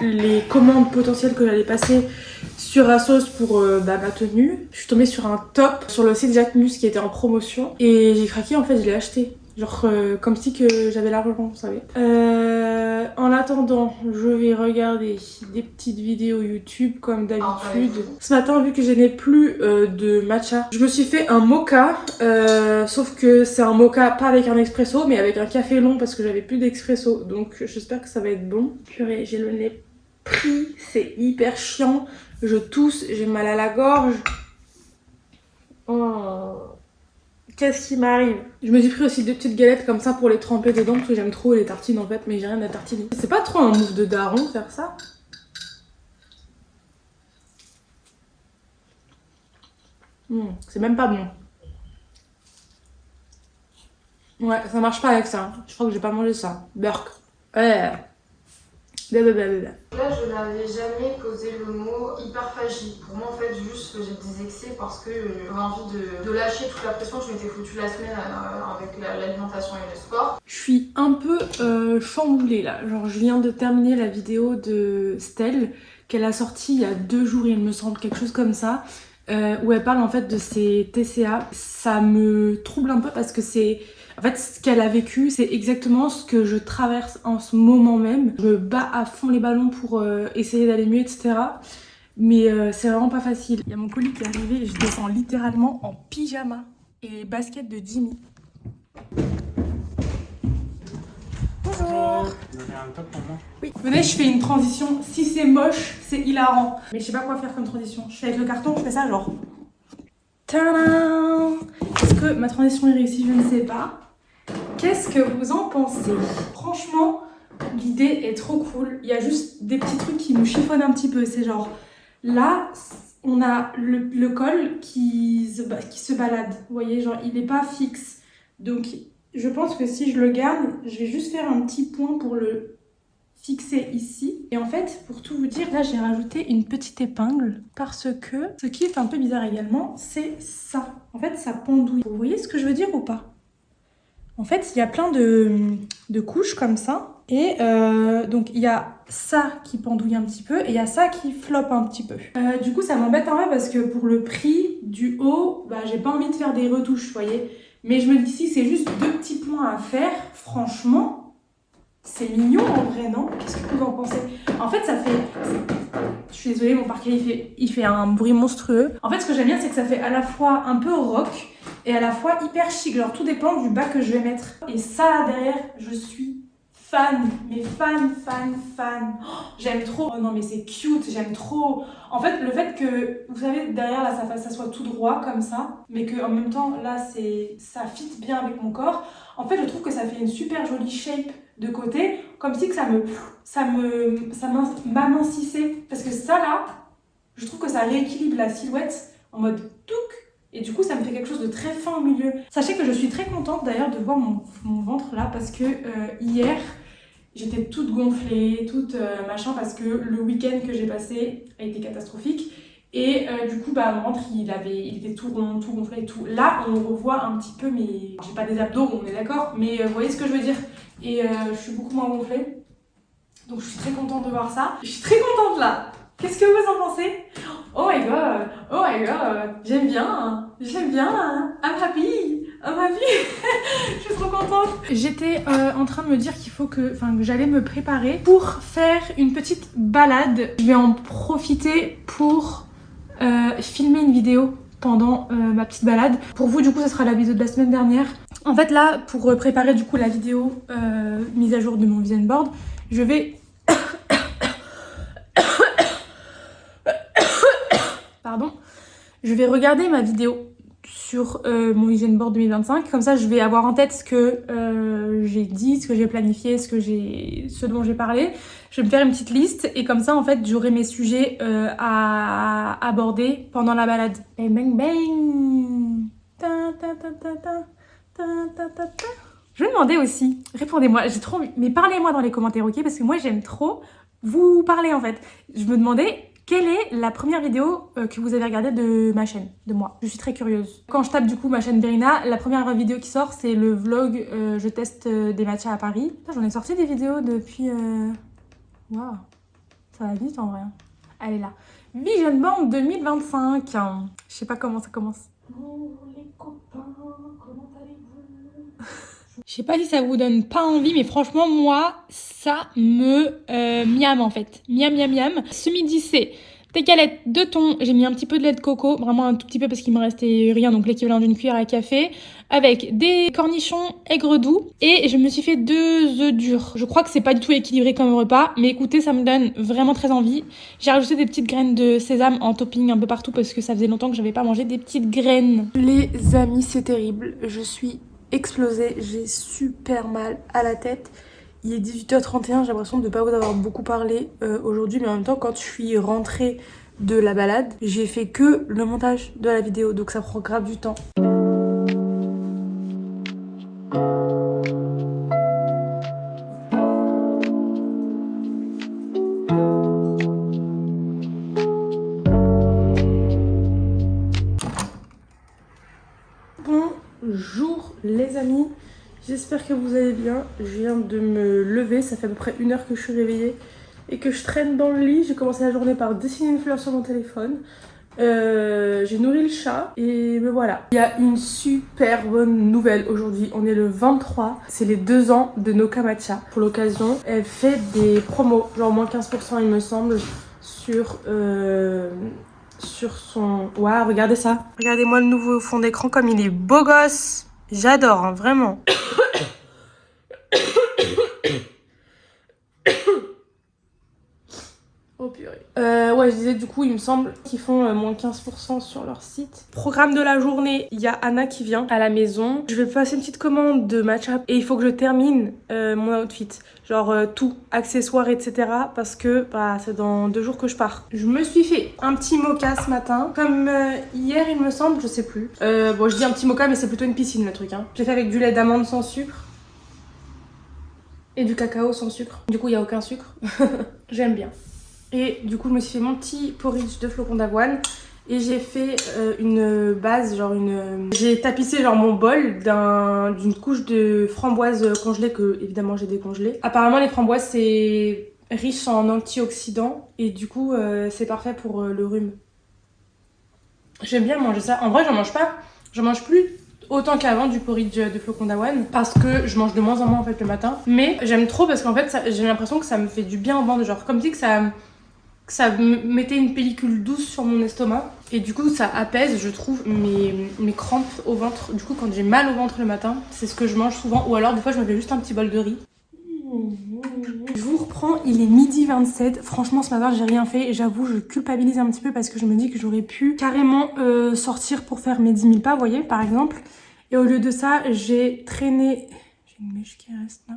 les commandes potentielles que j'allais passer sur Asos pour ma tenue, je suis tombée sur un top sur le site Jacquemus qui était en promotion. Et j'ai craqué, en fait, je l'ai acheté. Genre comme si que j'avais l'argent, vous savez. En attendant, je vais regarder des petites vidéos YouTube comme d'habitude. Ce matin, vu que je n'ai plus de matcha, je me suis fait un mocha. Sauf que c'est un mocha pas avec un expresso, mais avec un café long parce que j'avais plus d'expresso. Donc j'espère que ça va être bon. Purée, j'ai le nez pris, c'est hyper chiant. Je tousse, j'ai mal à la gorge. Oh. Qu'est-ce qui m'arrive? Je me suis pris aussi 2 petites galettes comme ça pour les tremper dedans parce que j'aime trop les tartines en fait, mais j'ai rien à tartiner. C'est pas trop un move de daron de faire ça. C'est même pas bon. Ouais, ça marche pas avec ça. Je crois que j'ai pas mangé ça. Burk. Ouais. Blablabla. Là, je n'avais jamais posé le mot hyperphagie. Pour moi, en fait, juste j'ai des excès parce que j'avais envie de lâcher toute la pression que je m'étais foutue la semaine avec l'alimentation et le sport. Je suis un peu chamboulée là. Genre, je viens de terminer la vidéo de Stell qu'elle a sortie il y a 2 jours, il me semble, quelque chose comme ça. où elle parle en fait de ses TCA. Ça me trouble un peu parce que c'est... En fait, ce qu'elle a vécu, c'est exactement ce que je traverse en ce moment même. Je me bats à fond les ballons pour essayer d'aller mieux, etc. Mais c'est vraiment pas facile. Il y a mon colis qui est arrivé et je descends littéralement en pyjama et les baskets de Jimmy. Bonjour. Vous avez un top pour moi? Oui. Venez, je fais une transition. Si c'est moche, c'est hilarant. Mais je sais pas quoi faire comme transition. Je fais avec le carton, je fais ça genre... Tadam! Est-ce que ma transition est réussie? Je ne sais pas. Qu'est-ce que vous en pensez? Franchement, l'idée est trop cool. Il y a juste des petits trucs qui me chiffonnent un petit peu. C'est genre, là, on a le col qui se balade. Vous voyez, genre, il n'est pas fixe. Donc, je pense que si je le garde, je vais juste faire un petit point pour le fixer ici. Et en fait, pour tout vous dire, là, j'ai rajouté une petite épingle parce que ce qui est un peu bizarre également, c'est ça. En fait, ça pendouille. Vous voyez ce que je veux dire ou pas? En fait, il y a plein de couches comme ça. Et donc, il y a ça qui pendouille un petit peu et il y a ça qui floppe un petit peu. Du coup, ça m'embête un peu parce que pour le prix du haut, bah, j'ai pas envie de faire des retouches, vous voyez. Mais je me dis, si c'est juste 2 petits points à faire, franchement, c'est mignon en vrai, non? Qu'est-ce que vous en pensez? En fait, ça fait... Je suis désolée, mon parquet, il fait un bruit monstrueux. En fait, ce que j'aime bien, c'est que ça fait à la fois un peu rock et à la fois hyper chic. Genre, tout dépend du bas que je vais mettre. Et ça, là, derrière, je suis fan. Mais fan. Oh, j'aime trop. Oh non, mais c'est cute, j'aime trop. En fait, le fait que, vous savez, derrière, là, ça soit tout droit, comme ça, mais qu'en même temps, là, ça fit bien avec mon corps. En fait, je trouve que ça fait une super jolie shape de côté, comme si que ça m'amincissait. Parce que ça, là, je trouve que ça rééquilibre la silhouette en mode touc. Et du coup, ça me fait quelque chose de très fin au milieu. Sachez que je suis très contente d'ailleurs de voir mon ventre là, parce que hier, j'étais toute gonflée, toute machin, parce que le week-end que j'ai passé a été catastrophique. Et du coup, bah, mon ventre, il était tout rond, tout gonflé et tout. Là, on revoit un petit peu, mais j'ai pas des abdos, on est d'accord. Mais vous voyez ce que je veux dire. Et je suis beaucoup moins gonflée. Donc, je suis très contente de voir ça. Je suis très contente là. Qu'est-ce que vous en pensez? Oh my god, j'aime bien, I'm happy, je suis trop contente. J'étais en train de me dire que j'allais me préparer pour faire une petite balade. Je vais en profiter pour filmer une vidéo pendant ma petite balade. Pour vous, du coup, ce sera la vidéo de la semaine dernière. En fait, là, pour préparer du coup la vidéo mise à jour de mon vision board, je vais... Pardon. Je vais regarder ma vidéo sur mon vision board 2025. Comme ça, je vais avoir en tête ce que j'ai dit, ce que j'ai planifié, ce dont j'ai parlé. Je vais me faire une petite liste et comme ça, en fait, j'aurai mes sujets à aborder pendant la balade. Bang, bang, bang. Ta, ta, ta, ta, ta, ta, ta, ta, ta. Je vais demander aussi, répondez-moi, mais parlez-moi dans les commentaires, ok? Parce que moi, j'aime trop vous parler, en fait. Je me demandais... Quelle est la première vidéo que vous avez regardée de ma chaîne, de moi? Je suis très curieuse. Quand je tape du coup ma chaîne Berina, la première vidéo qui sort, c'est le vlog je teste des matchas à Paris. J'en ai sorti des vidéos depuis... Waouh, ça va vite en vrai. Elle est là. Vision Board 2025. Je sais pas comment ça commence. Oh les copains, comment allez-vous? Je sais pas si ça vous donne pas envie, mais franchement, moi, ça me miam en fait. Miam. Ce midi, c'est des galettes de thon. J'ai mis un petit peu de lait de coco, vraiment un tout petit peu parce qu'il me restait rien, donc l'équivalent d'une cuillère à café, avec des cornichons aigre doux. Et je me suis fait 2 œufs durs. Je crois que c'est pas du tout équilibré comme repas, mais écoutez, ça me donne vraiment très envie. J'ai rajouté des petites graines de sésame en topping un peu partout parce que ça faisait longtemps que j'avais pas mangé des petites graines. Les amis, c'est terrible. Je suis explosée, j'ai super mal à la tête. Il est 18h31, j'ai l'impression de ne pas vous avoir beaucoup parlé aujourd'hui, mais en même temps, quand je suis rentrée de la balade, j'ai fait que le montage de la vidéo, donc ça prend grave du temps. Bonjour les amis, j'espère que vous allez bien. Je viens de me lever, ça fait à peu près 1 heure que je suis réveillée et que je traîne dans le lit. J'ai commencé la journée par dessiner une fleur sur mon téléphone. J'ai nourri le chat et me voilà. Il y a une super bonne nouvelle aujourd'hui. On est le 23. C'est les 2 ans de Noka Matcha. Pour l'occasion, elle fait des promos, genre moins 15% il me semble, sur son... Waouh, regardez ça. Regardez-moi le nouveau fond d'écran comme il est beau gosse. J'adore, hein, vraiment. Oh purée. Ouais, je disais du coup, il me semble qu'ils font moins 15% sur leur site. Programme de la journée, il y a Anna qui vient à la maison. Je vais passer une petite commande de matcha et il faut que je termine mon outfit. Genre tout, accessoires, etc. Parce que bah, c'est dans 2 jours que je pars. Je me suis fait un petit mocha ce matin. Comme hier, il me semble, je sais plus. Bon, je dis un petit mocha, mais c'est plutôt une piscine le truc. Hein. J'ai fait avec du lait d'amande sans sucre. Et du cacao sans sucre. Du coup, il n'y a aucun sucre. J'aime bien. Et du coup, je me suis fait mon petit porridge de flocons d'avoine. Et j'ai fait une base, genre une... J'ai tapissé genre mon bol d'une couche de framboises congelées que, évidemment, j'ai décongelées. Apparemment, les framboises, c'est riche en antioxydants. Et du coup, c'est parfait pour le rhume. J'aime bien manger ça. En vrai, j'en mange pas. J'en mange plus autant qu'avant du porridge de flocons d'avoine. Parce que je mange de moins en moins, en fait, le matin. Mais j'aime trop parce qu'en fait, j'ai l'impression que ça me fait du bien au ventre. Genre, comme si que ça mettait une pellicule douce sur mon estomac et du coup ça apaise, je trouve, mes crampes au ventre. Du coup quand j'ai mal au ventre le matin, c'est ce que je mange souvent, ou alors des fois je me fais juste un petit bol de riz. Je vous reprends, il est midi 27. Franchement ce matin j'ai rien fait et j'avoue je culpabilise un petit peu parce que je me dis que j'aurais pu carrément sortir pour faire mes 10 000 pas, vous voyez, par exemple. Et au lieu de ça j'ai traîné... J'ai une mèche qui reste là.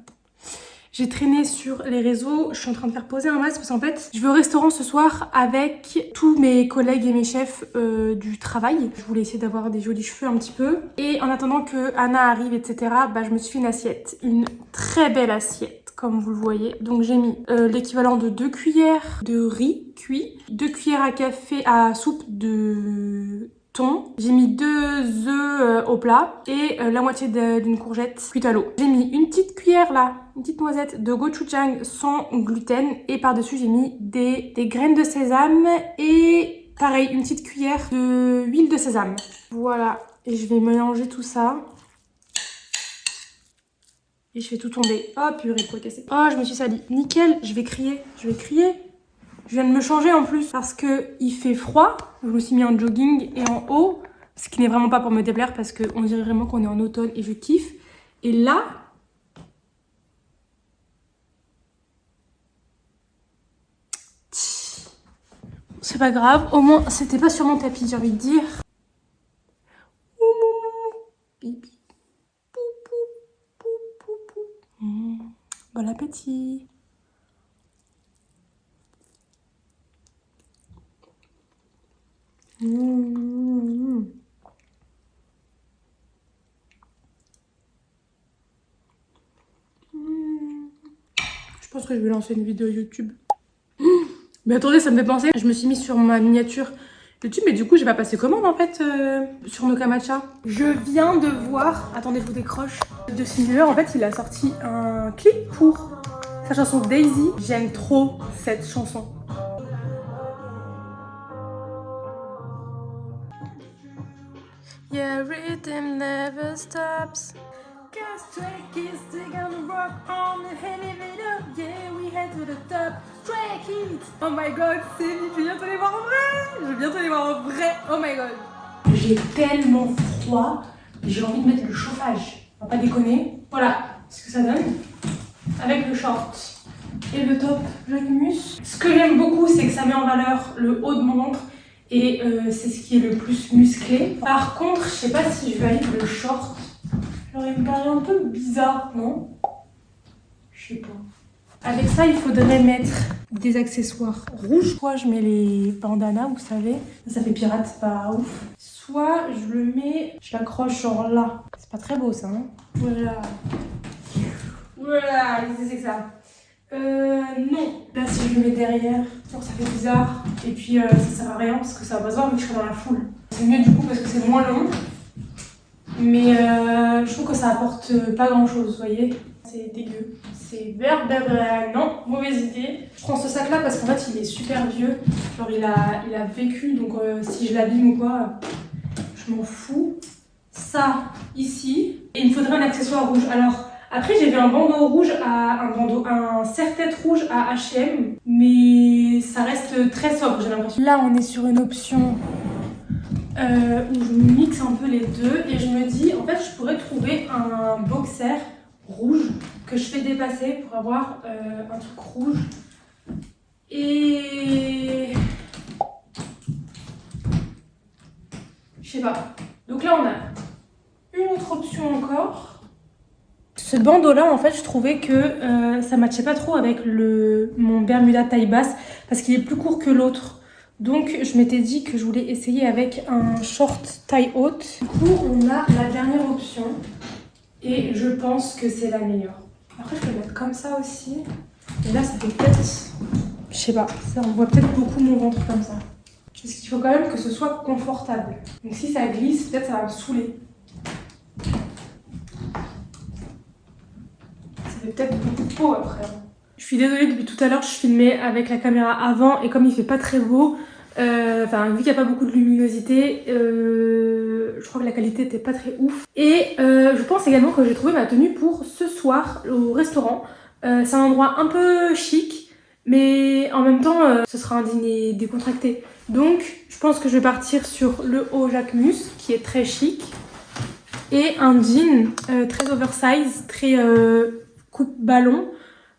J'ai traîné sur les réseaux, je suis en train de faire poser un masque parce qu'en fait, je vais au restaurant ce soir avec tous mes collègues et mes chefs du travail. Je voulais essayer d'avoir des jolis cheveux un petit peu. Et en attendant que Anna arrive, etc., bah, je me suis fait une assiette. Une très belle assiette, comme vous le voyez. Donc j'ai mis l'équivalent de 2 cuillères de riz cuit, 2 cuillères à café à soupe de... thon. J'ai mis 2 œufs au plat et la moitié d'une courgette cuite à l'eau. J'ai mis une petite cuillère là, une petite noisette de gochujang sans gluten et par-dessus j'ai mis des graines de sésame et pareil une petite cuillère de huile de sésame. Voilà, et je vais mélanger tout ça. Et je fais tout tomber. Oh purée, faut casser. Oh, je me suis salie. Nickel, je vais crier. Je vais crier. Je viens de me changer en plus parce que il fait froid. Je me suis mis en jogging et en haut, ce qui n'est vraiment pas pour me déplaire parce qu'on dirait vraiment qu'on est en automne et je kiffe. Et là, c'est pas grave. Au moins, c'était pas sur mon tapis, j'ai envie de dire. Pipi. Bon appétit. Je pense que je vais lancer une vidéo YouTube. Mais attendez, ça me fait penser. Je me suis mise sur ma miniature YouTube, mais du coup, j'ai pas passé commande en fait sur Noka Matcha. Je viens de voir, attendez, je vous décroche, de Silver. En fait, il a sorti un clip pour sa chanson Daisy. J'aime trop cette chanson. Yeah, rhythm never stops. Stray Kids, they're gonna rock on the elevator. Yeah, we head to the top. Stray Kids. Oh my god, c'est vite, je vais bientôt les voir en vrai. Je vais bientôt les voir en vrai. Oh my god. J'ai tellement froid, j'ai envie de mettre le chauffage. On va pas déconner. Voilà ce que ça donne. Avec le short et le top Jacquemus. Ce que j'aime beaucoup, c'est que ça met en valeur le haut de mon ventre. Et c'est ce qui est le plus musclé. Par contre, je sais pas si je valide le short. Alors il me paraît un peu bizarre, non? Je sais pas. Avec ça, il faudrait mettre des accessoires rouges. Soit je mets les bandanas, vous savez. Ça fait pirate, c'est pas ouf. Soit je le mets, je l'accroche genre là. C'est pas très beau ça, hein? Voilà. Voilà, qu'est-ce que c'est que ça? Non. Là, si je le mets derrière, genre ça fait bizarre. Et puis ça sert à rien parce que ça va pas se voir vu que je serai dans la foule. C'est mieux du coup parce que c'est moins long. Mais je trouve que ça apporte pas grand chose, vous voyez. C'est dégueu. C'est vert, non, mauvaise idée. Je prends ce sac là parce qu'en fait il est super vieux. Genre il a vécu, donc si je l'abîme ou quoi, je m'en fous. Ça, ici. Et il me faudrait un accessoire rouge. Alors, après j'ai vu un bandeau rouge un serre-tête rouge à H&M. Mais ça reste très sobre, j'ai l'impression. Là on est sur une option où je mixe un peu les deux. Et je me dis, en fait je pourrais trouver un boxer rouge que je fais dépasser pour avoir un truc rouge. Et je sais pas. Donc là on a une autre option encore. Ce bandeau là en fait je trouvais que ça matchait pas trop avec mon Bermuda taille basse parce qu'il est plus court que l'autre. Donc je m'étais dit que je voulais essayer avec un short taille haute. Du coup on a la dernière option. Et je pense que c'est la meilleure. Après, je peux le mettre comme ça aussi. Et là, ça fait peut-être... Je sais pas, ça, on voit peut-être beaucoup mon ventre comme ça. Parce qu'il faut quand même que ce soit confortable. Donc si ça glisse, peut-être ça va me saouler. Ça fait peut-être beaucoup de peau après. Je suis désolée, depuis tout à l'heure, je filmais avec la caméra avant. Et comme il fait pas très beau, vu qu'il n'y a pas beaucoup de luminosité, je crois que la qualité était pas très ouf. Et je pense également que j'ai trouvé ma tenue pour ce soir au restaurant. C'est un endroit un peu chic, mais en même temps, ce sera un dîner décontracté. Donc, je pense que je vais partir sur le haut Jacquemus, qui est très chic, et un jean très oversize, très coupe ballon,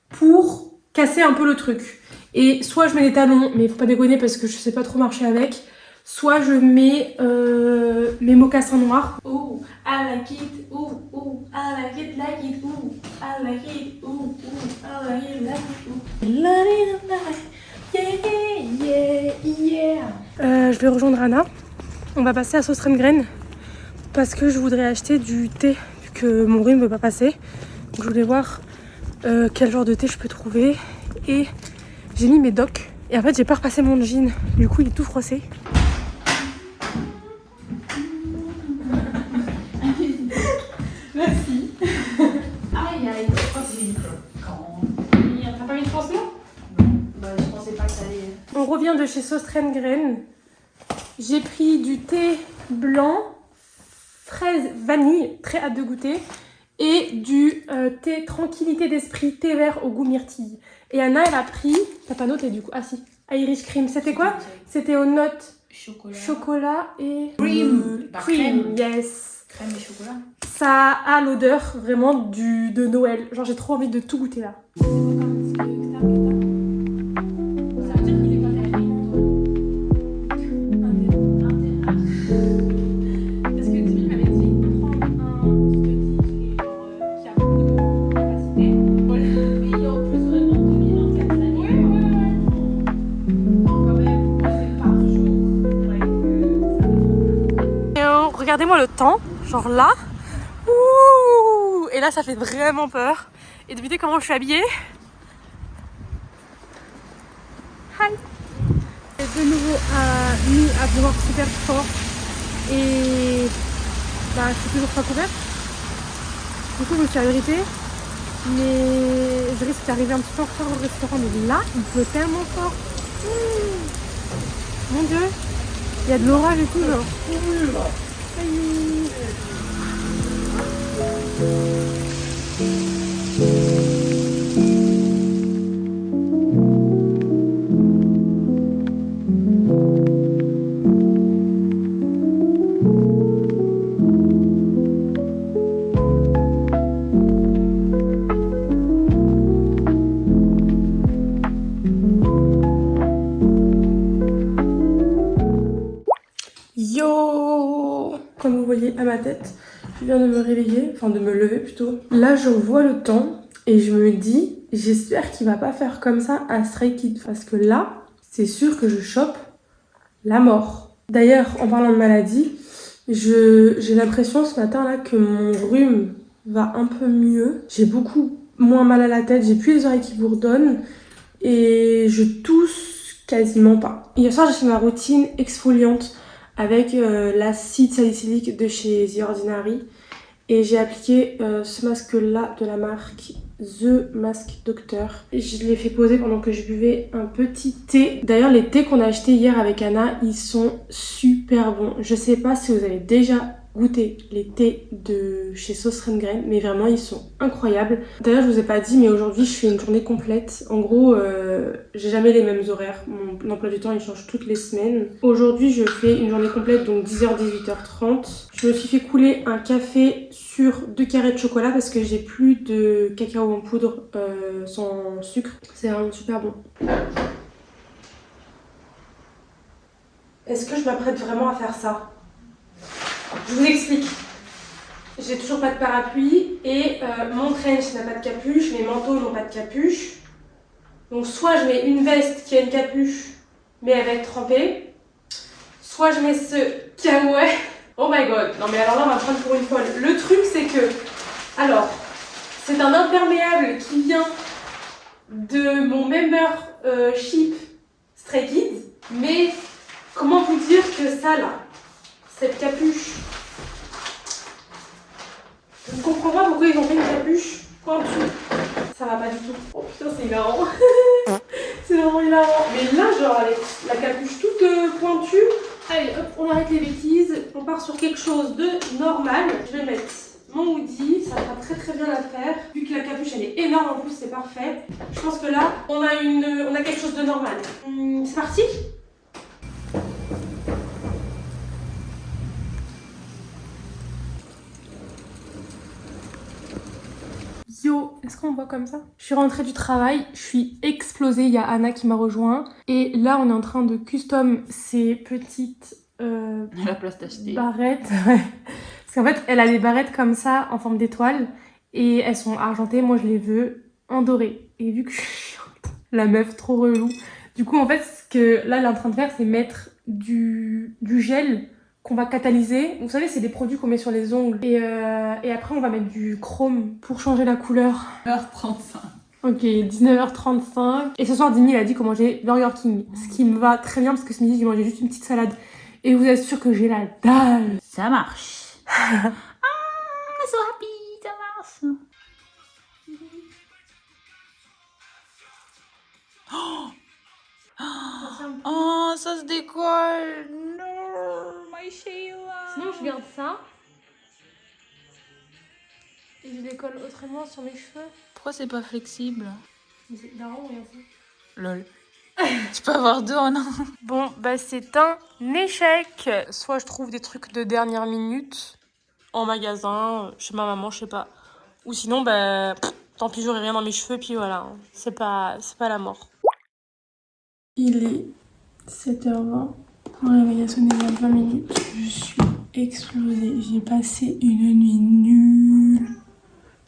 pour casser un peu le truc. Et soit je mets des talons, mais faut pas déconner parce que je sais pas trop marcher avec. Soit je mets mes mocassins noirs. Oh, I like it. Oh, oh, I like it, Oh, I like it. Oh, oh, I like it, Oh. Yeah, yeah, yeah. Je vais rejoindre Anna. On va passer à Søstrene parce que je voudrais acheter du thé vu que mon rhume ne veut pas passer. Donc je voulais voir quel genre de thé je peux trouver. Et j'ai mis mes docks. Et en fait, j'ai pas repassé mon jean. Du coup, il est tout froissé. Merci. Aïe aïe, t'as pas mis de pansement? Non, bah, je pensais pas que ça allait. On revient de chez Søstrene. J'ai pris du thé blanc, fraise, vanille, très hâte de goûter. Et du thé tranquillité d'esprit, thé vert au goût myrtille. Et Anna, elle a pris... T'as pas noté du coup? Ah si. Irish cream. C'était quoi? C'était aux notes chocolat et... Cream, yes. Crème et chocolat. Ça a l'odeur vraiment de Noël. Genre j'ai trop envie de tout goûter là. Ça veut dire qu'il est pas terrible. Parce que Timmy m'avait dit prendre un qui te dit qui a beaucoup de capacité. Et en plus vraiment 2024 l'année. Ouais. Quand même, c'est par jour. Et regardez-moi le temps, genre là. Ouh, et là ça fait vraiment peur. Et devinez comment je suis habillée? Hi. Et de nouveau mis à vouloir super fort. Et bah je suis toujours pas couverte. Du coup je me suis abritée. Mais je risque d'arriver un petit peu en retard au restaurant. Mais là il pleut tellement fort. Mon dieu. Il y a de l'orage et tout genre. Aïe. Yo! Comme vous voyez à ma tête, je viens de me réveiller, enfin de me lever plutôt. Là je vois le temps et je me dis, j'espère qu'il va pas faire comme ça à Stray Kids. Parce que là, c'est sûr que je chope la mort. D'ailleurs, en parlant de maladie, j'ai l'impression ce matin là que mon rhume va un peu mieux. J'ai beaucoup moins mal à la tête, j'ai plus les oreilles qui bourdonnent et je tousse quasiment pas. Hier soir, j'ai fait ma routine exfoliante avec l'acide salicylique de chez The Ordinary. Et j'ai appliqué ce masque là de la marque The Mask Doctor. Je l'ai fait poser pendant que je buvais un petit thé. D'ailleurs, les thés qu'on a achetés hier avec Anna, ils sont super bons. Je sais pas si vous avez déjà goûté les thés de chez Sauce Rengren, mais vraiment ils sont incroyables. D'ailleurs, je vous ai pas dit, mais aujourd'hui je fais une journée complète. En gros, j'ai jamais les mêmes horaires. Mon emploi du temps il change toutes les semaines. Aujourd'hui, je fais une journée complète, donc 10h, 18h30. Je me suis fait couler un café sur 2 carrés de chocolat parce que j'ai plus de cacao en poudre sans sucre. C'est vraiment super bon. Est-ce que je m'apprête vraiment à faire ça? Je vous explique. J'ai toujours pas de parapluie et mon trench n'a pas de capuche, mes manteaux n'ont pas de capuche. Donc soit je mets une veste qui a une capuche mais elle va être trempée, soit je mets ce kawaii. Oh my god, non mais alors là on va me prendre pour une folle. Le truc c'est que, alors, c'est un imperméable qui vient de mon membership Stray Kids, mais comment vous dire que ça là, cette capuche, je ne comprends pas pourquoi ils ont fait une capuche pointue. Ça va pas du tout. Oh putain, c'est hilarant. C'est vraiment hilarant. Mais là, genre, avec la capuche toute pointue. Allez, hop, on arrête les bêtises. On part sur quelque chose de normal. Je vais mettre mon hoodie. Ça fera très très bien l'affaire. Vu que la capuche, elle est énorme en plus, c'est parfait. Je pense que là, on a quelque chose de normal. C'est parti? Yo, est-ce qu'on voit comme ça? Je suis rentrée du travail, je suis explosée, il y a Anna qui m'a rejoint. Et là, on est en train de custom ces petites la place d'acheter. Barrettes. Ouais. Parce qu'en fait, elle a des barrettes comme ça, en forme d'étoile. Et elles sont argentées, moi je les veux en doré. Et vu que je suis chiante, la meuf trop relou. Du coup, en fait, ce que là, elle est en train de faire, c'est mettre du gel qu'on va catalyser. Vous savez, c'est des produits qu'on met sur les ongles. Et après, on va mettre du chrome pour changer la couleur. 19h35. Ok, 19h35. Et ce soir, Dimi, il a dit qu'on mangeait Burger King. Ce qui me va très bien parce que ce midi, j'ai mangé juste une petite salade. Et vous assure que j'ai la dalle. Ça marche. Ah, so happy, ça marche. Oh, ça se décolle. Non, my Sheila. Sinon, je garde ça. Et je décolle autrement sur mes cheveux. Pourquoi c'est pas flexible? Mais c'est daron, regarde ça. Lol. Tu peux avoir deux en un. Bon, bah c'est un échec. Soit je trouve des trucs de dernière minute en magasin, chez ma maman, je sais pas. Ou sinon, bah tant pis, j'aurai rien dans mes cheveux, puis voilà. C'est pas la mort. Il est 7h20. Mon réveil a sonné il y a 20 minutes. Je suis explosée. J'ai passé une nuit nulle.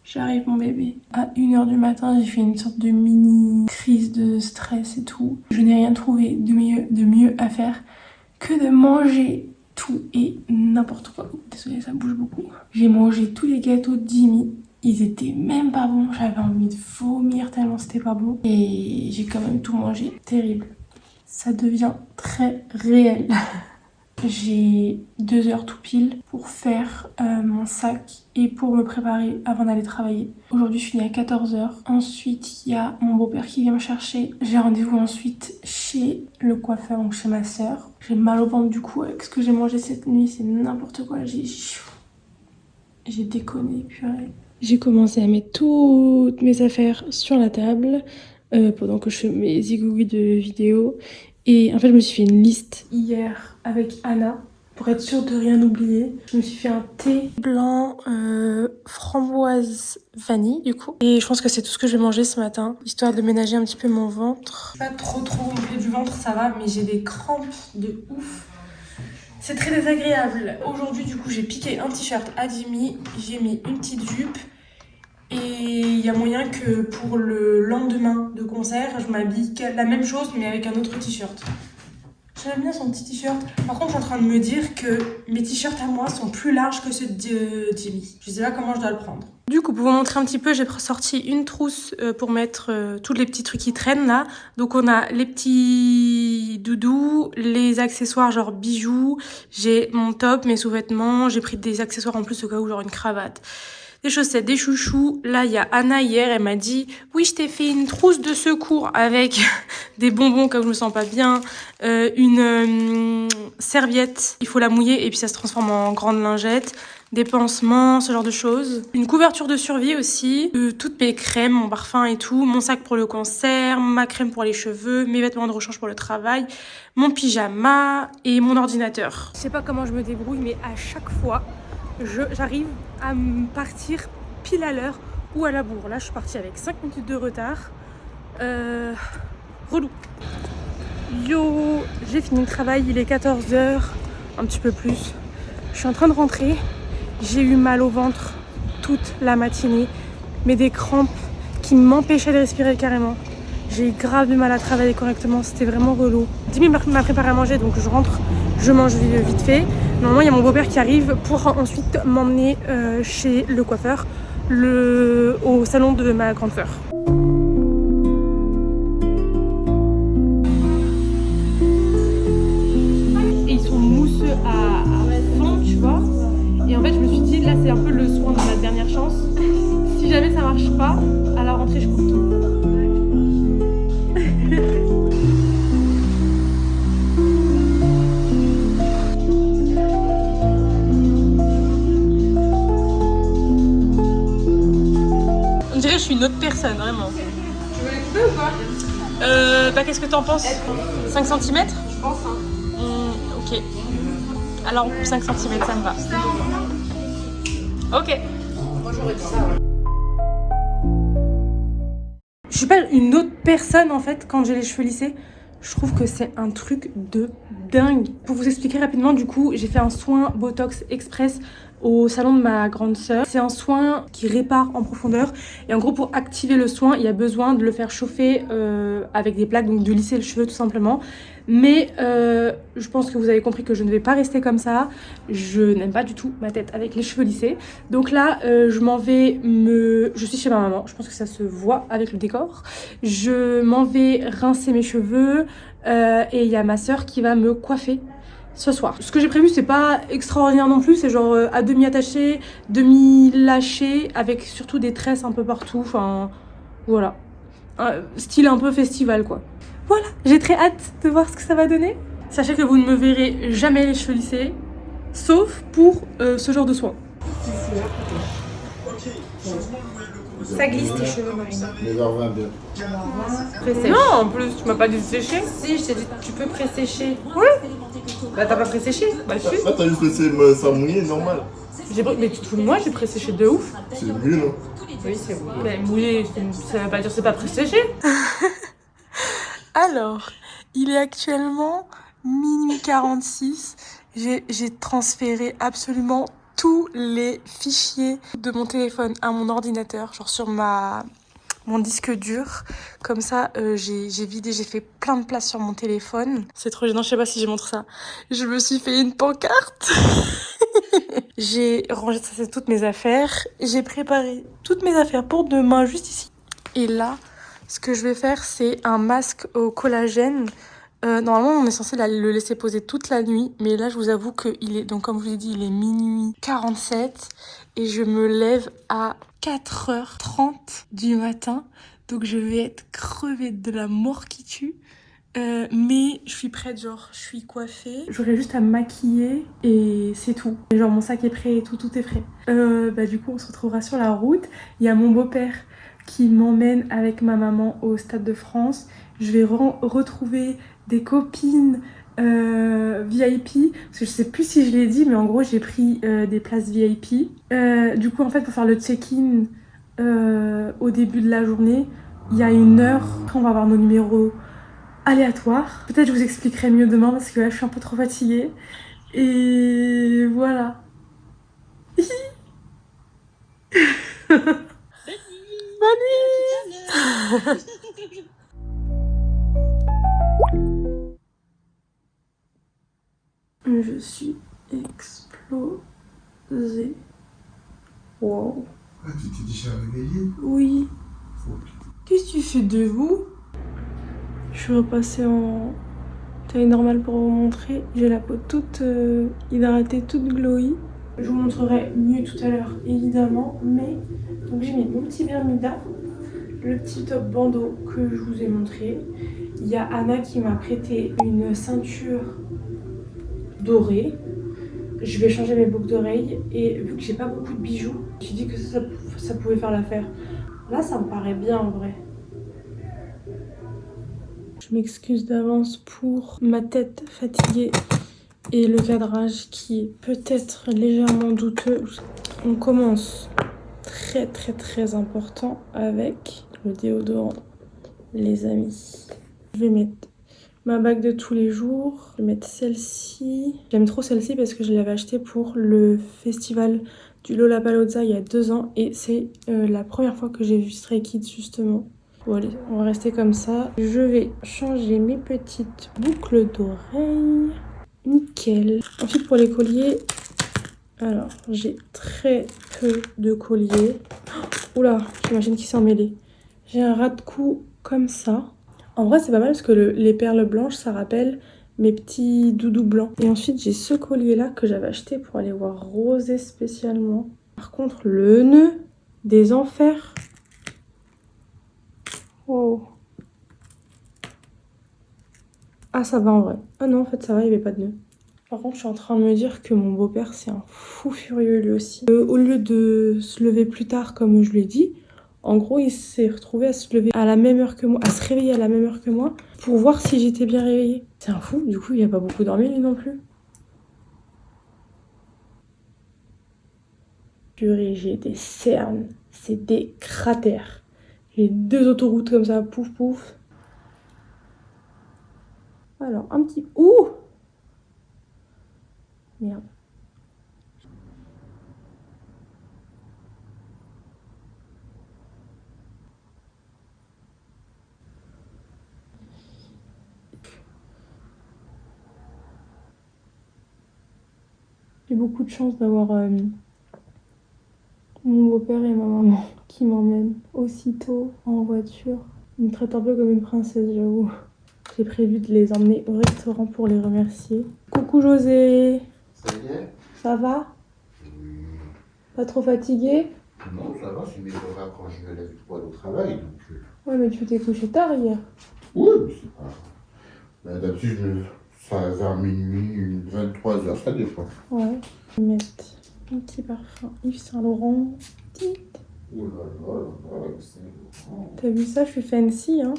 J'arrive mon bébé. À 1h du matin, j'ai fait une sorte de mini crise de stress et tout. Je n'ai rien trouvé de mieux à faire que de manger tout et n'importe quoi. Désolée, ça bouge beaucoup. J'ai mangé tous les gâteaux de Jimmy. Ils étaient même pas bons. J'avais envie de vomir tellement c'était pas bon. Et j'ai quand même tout mangé. Terrible. Ça devient très réel. J'ai 2 heures tout pile pour faire mon sac et pour me préparer avant d'aller travailler. Aujourd'hui, je finis à 14h. Ensuite, il y a mon beau-père qui vient me chercher. J'ai rendez-vous ensuite chez le coiffeur, donc chez ma sœur. J'ai mal au ventre du coup avec ce que j'ai mangé cette nuit. C'est n'importe quoi. J'ai déconné, purée. J'ai commencé à mettre toutes mes affaires sur la table pendant que je fais mes zigouilles de vidéo. Et en fait, je me suis fait une liste hier avec Anna pour être sûre de rien oublier. Je me suis fait un thé blanc framboise vanille du coup. Et je pense que c'est tout ce que je vais manger ce matin, histoire de ménager un petit peu mon ventre. Pas trop gonflé du ventre, ça va, mais j'ai des crampes de ouf. C'est très désagréable. Aujourd'hui, du coup, j'ai piqué un t-shirt à Jimmy, j'ai mis une petite jupe. Et il y a moyen que pour le lendemain de concert, je m'habille la même chose mais avec un autre t-shirt. J'aime bien son petit t-shirt. Par contre, je suis en train de me dire que mes t-shirts à moi sont plus larges que ceux de Jimmy. Je sais pas comment je dois le prendre. Du coup, pour vous montrer un petit peu, j'ai sorti une trousse pour mettre tous les petits trucs qui traînent là. Donc on a les petits doudous, les accessoires genre bijoux, j'ai mon top, mes sous-vêtements, j'ai pris des accessoires en plus au cas où genre une cravate. des chaussettes, des chouchous. Là, il y a Anna hier, elle m'a dit « Oui, je t'ai fait une trousse de secours avec des bonbons comme je me sens pas bien, une serviette, il faut la mouiller et puis ça se transforme en grande lingette. » Des pansements, ce genre de choses. Une couverture de survie aussi. Toutes mes crèmes, mon parfum et tout. Mon sac pour le concert, ma crème pour les cheveux, mes vêtements de rechange pour le travail, mon pyjama et mon ordinateur. Je sais pas comment je me débrouille, mais à chaque fois, j'arrive à partir pile à l'heure ou à la bourre. Là, je suis partie avec 5 minutes de retard. Relou. Yo, j'ai fini le travail, il est 14h, un petit peu plus. Je suis en train de rentrer. J'ai eu mal au ventre toute la matinée, mais des crampes qui m'empêchaient de respirer carrément. J'ai eu grave du mal à travailler correctement, c'était vraiment relou. Dimi m'a préparé à manger, donc je rentre, je mange vite fait. Normalement, il y a mon beau-père qui arrive pour ensuite m'emmener chez le coiffeur, au salon de ma grande sœur. Et ils sont mousseux à fond, tu vois. Et en fait, je me suis dit, là, c'est un peu le soin de ma dernière chance. Si jamais ça marche pas, à la rentrée, je coupe tout. On dirait que je suis une autre personne, vraiment. Tu veux les couper ou pas? Bah, qu'est-ce que t'en penses? 5 cm? Je pense, hein. Ok. Alors, 5 cm, ça me va. Ok. Moi, j'aurais dit ça, ouais. Je suis pas une autre personne en fait quand j'ai les cheveux lissés. Je trouve que c'est un truc de dingue. Pour vous expliquer rapidement, du coup, j'ai fait un soin Botox Express au salon de ma grande sœur. C'est un soin qui répare en profondeur. Et en gros, pour activer le soin, il y a besoin de le faire chauffer avec des plaques, donc de lisser le cheveu tout simplement. Mais je pense que vous avez compris que je ne vais pas rester comme ça. Je n'aime pas du tout ma tête avec les cheveux lissés. Donc là, je m'en vais Je suis chez ma maman, je pense que ça se voit avec le décor. Je m'en vais rincer mes cheveux et il y a ma sœur qui va me coiffer ce soir. Ce que j'ai prévu, c'est pas extraordinaire non plus, c'est genre à demi attaché, demi lâché, avec surtout des tresses un peu partout. Enfin, voilà. Style un peu festival, quoi. Voilà, j'ai très hâte de voir ce que ça va donner. Sachez que vous ne me verrez jamais les cheveux lissés, sauf pour ce genre de soin. Ça glisse tes cheveux, maman. Les verres bien. Pré-sèche. Non, en plus, tu m'as pas dit de sécher. Si, je t'ai dit tu peux pré-sécher. Oui. Bah t'as pas pré-séché. Bah si. Là, t'as juste laissé ça mouiller, normal. Mais tu te fous de moi, j'ai pré-séché de ouf. C'est mieux, non? Oui, c'est mouillé. Mais mouillé, ça veut pas dire c'est pas pré-séché. Alors, il est actuellement minuit 46. J'ai transféré absolument tous les fichiers de mon téléphone à mon ordinateur, genre sur mon disque dur. Comme ça, j'ai fait plein de place sur mon téléphone. C'est trop gênant, je sais pas si j'ai montré ça. Je me suis fait une pancarte. J'ai rangé ça, c'est toutes mes affaires. J'ai préparé toutes mes affaires pour demain, juste ici. Et là, ce que je vais faire, c'est un masque au collagène. Normalement, on est censé le laisser poser toute la nuit. Mais là, je vous avoue qu'il est, donc comme je vous l'ai dit, il est minuit 47. Et je me lève à 4h30 du matin. Donc je vais être crevée de la mort qui tue. Mais je suis prête, genre je suis coiffée. J'aurais juste à me maquiller et c'est tout. Et genre mon sac est prêt et tout est prêt. Du coup on se retrouvera sur la route. Il y a mon beau-père qui m'emmène avec ma maman au Stade de France. Je vais retrouver des copines VIP. Parce que je sais plus si je l'ai dit, mais en gros j'ai pris des places VIP. Du coup en fait pour faire le check-in au début de la journée, il y a 1 heure. Après on va avoir nos numéros aléatoire. Peut-être je vous expliquerai mieux demain parce que là je suis un peu trop fatiguée. Et voilà. Bonne nuit. Je suis explosée. Wow. Ah, tu t'es déjà réveillée? Oui. Ok. Qu'est-ce que tu fais debout? Je suis repassée en taille normale pour vous montrer. J'ai la peau toute hydratée, toute glowy. Je vous montrerai mieux tout à l'heure, évidemment, mais donc j'ai mis mon petit Bermuda, le petit top bandeau que je vous ai montré. Il y a Anna qui m'a prêté une ceinture dorée. Je vais changer mes boucles d'oreilles et vu que j'ai pas beaucoup de bijoux, j'ai dit que ça pouvait faire l'affaire. Là, ça me paraît bien en vrai. Je m'excuse d'avance pour ma tête fatiguée et le cadrage qui est peut-être légèrement douteux. On commence très important avec le déodorant, les amis. Je vais mettre ma bague de tous les jours. Je vais mettre celle-ci. J'aime trop celle-ci parce que je l'avais achetée pour le festival du Lollapalooza il y a 2 ans et c'est la première fois que j'ai vu Stray Kids justement. Bon allez, on va rester comme ça. Je vais changer mes petites boucles d'oreilles. Nickel. Ensuite pour les colliers, alors j'ai très peu de colliers. Oula, j'imagine qu'ils s'en mêlés. J'ai un ras de cou comme ça. En vrai c'est pas mal parce que les perles blanches ça rappelle mes petits doudous blancs. Et ensuite j'ai ce collier là que j'avais acheté pour aller voir Rosé spécialement. Par contre le nœud des enfers. Wow. Ah ça va en vrai. Ah non en fait ça va, il n'y avait pas de nœud. Par contre je suis en train de me dire que mon beau-père c'est un fou furieux lui aussi. Au lieu de se lever plus tard comme je l'ai dit, en gros il s'est retrouvé à se lever à la même heure que moi, à se réveiller à la même heure que moi pour voir si j'étais bien réveillée. C'est un fou, du coup il n'a pas beaucoup dormi lui non plus. Purée, j'ai des cernes, c'est des cratères. J'ai 2 autoroutes comme ça, pouf pouf. Alors, un petit... Ouh! Merde. J'ai beaucoup de chance d'avoir mon beau-père et ma maman qui m'emmènent aussitôt en voiture. Ils me traitent un peu comme une princesse, j'avoue. J'ai prévu de les emmener au restaurant pour les remercier. Coucou José. Ça y est? Ça va? Pas trop fatigué? Non, ça va, c'est mes horaires quand je me lève pour aller au travail. Donc, Ouais, mais tu t'es couché tard hier. oui, mais c'est pas... Ben, d'habitude, ça va vers minuit, 23h, ça dépend. Ouais. Je vais mettre un petit parfum Yves Saint Laurent. Tit. Oh là là là là, c'est... T'as vu ça? Je suis fancy, hein.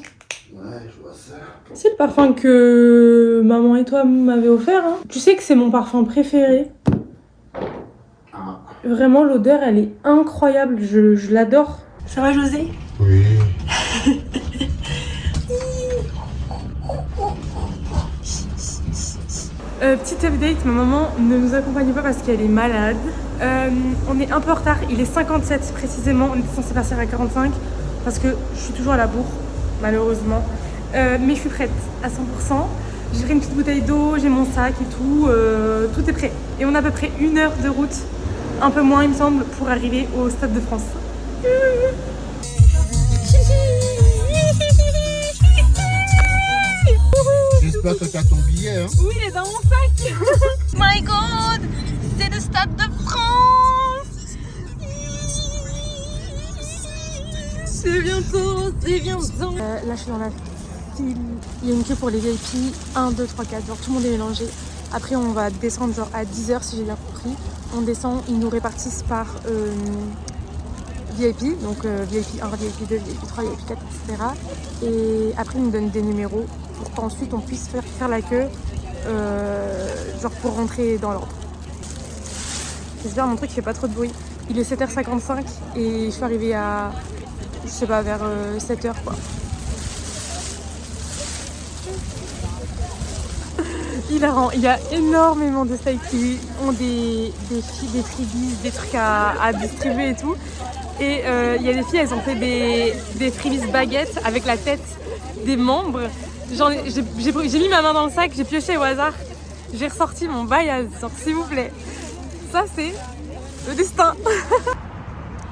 Ouais, je vois ça. C'est le parfum que maman et toi m'avez offert, hein. Tu sais que c'est mon parfum préféré. Ah. Vraiment, l'odeur, elle est incroyable. Je l'adore. Ça va, José? Oui. Petite update, ma maman ne nous accompagne pas parce qu'elle est malade. On est un peu en retard, il est 57 précisément, on était censé partir à 45 parce que je suis toujours à la bourre, malheureusement. Mais je suis prête à 100%. J'ai pris une petite bouteille d'eau, j'ai mon sac et tout, tout est prêt. Et on a à peu près 1 heure de route, un peu moins il me semble, pour arriver au Stade de France. J'espère que t'as ton billet, hein. Oui, il est dans mon sac. My God, c'est le Stade de France. C'est bientôt, c'est bientôt. Là, je suis dans la file. Il y a une queue pour les VIP. 1, 2, 3, 4. Genre, tout le monde est mélangé. Après, on va descendre genre à 10h si j'ai bien compris. On descend, ils nous répartissent par VIP. Donc VIP 1, VIP 2, VIP 3, VIP 4, etc. Et après, ils nous donnent des numéros pour qu'ensuite on puisse faire la queue. Genre pour rentrer dans l'ordre. J'espère mon truc fait pas trop de bruit. Il est 7h55 et je suis arrivée à, je sais pas, vers 7h quoi. Hilarant, il y a énormément de styles qui ont des filles, des freebies, des trucs à distribuer et tout. Et il y a des filles, elles ont fait des freebies baguettes avec la tête des membres. J'ai mis ma main dans le sac, j'ai pioché au hasard. J'ai ressorti mon bail, genre s'il vous plaît. Ça c'est le destin.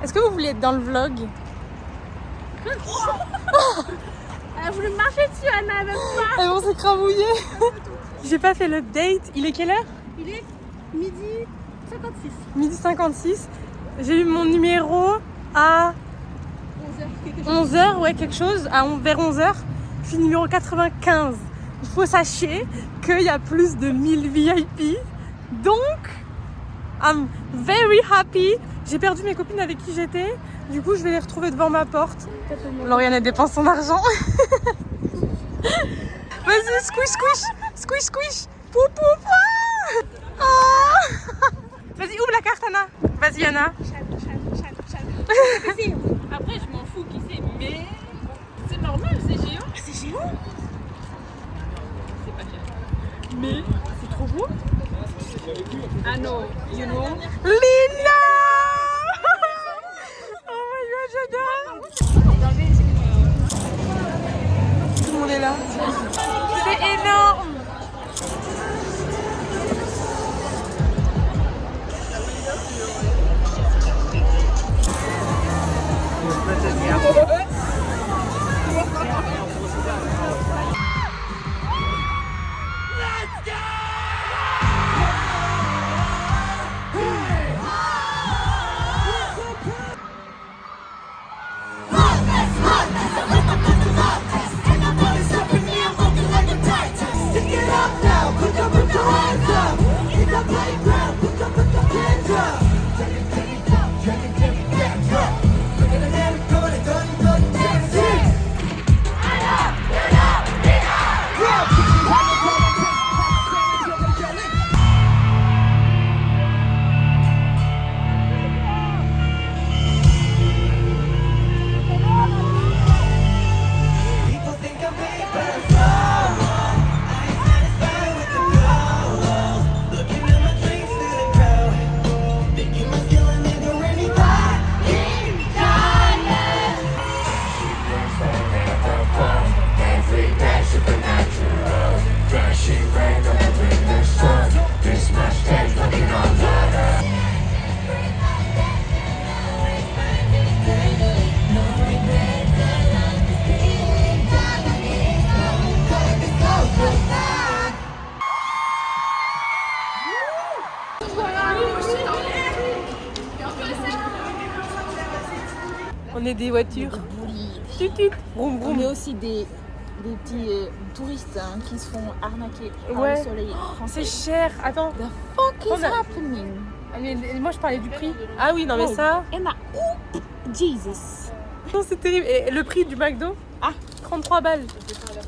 Est-ce que vous voulez être dans le vlog? Elle a voulu me marcher dessus, Anna, même pas. Elles vont s'écrabouiller. J'ai pas fait l'update. Il est quelle heure? Il est midi 12h56. J'ai eu mon numéro à 11h, ouais, quelque chose, vers 11h. Je suis numéro 95. Il faut sachez qu'il y a plus de 1000 VIP. Donc, I'm very happy. J'ai perdu mes copines avec qui j'étais. Du coup, je vais les retrouver devant ma porte. Lauriane, elle dépense son argent. Vas-y, squish, squish. Squish, squish. Pou, pou, pou. Oh. Vas-y, ouvre la carte, Anna. Vas-y, Anna. Après, je m'en fous qui c'est, mais c'est normal, c'est géant. C'est géant. C'est pas géant. Mais c'est trop beau. Ah non, you know. Lina. Oh my god, j'adore. Tout le monde est là. C'est énorme. On est des voitures. Tut, tut. Vroom, vroom. On est aussi des petits touristes qui se font arnaquer par Ouais. le soleil français. C'est cher. Attends. The fuck is On a- happening? Ah, mais moi, je parlais du prix. Ah oui, non, mais ça. Et ma Jesus. Non, c'est terrible. Et le prix du McDo? Ah. 33 balles.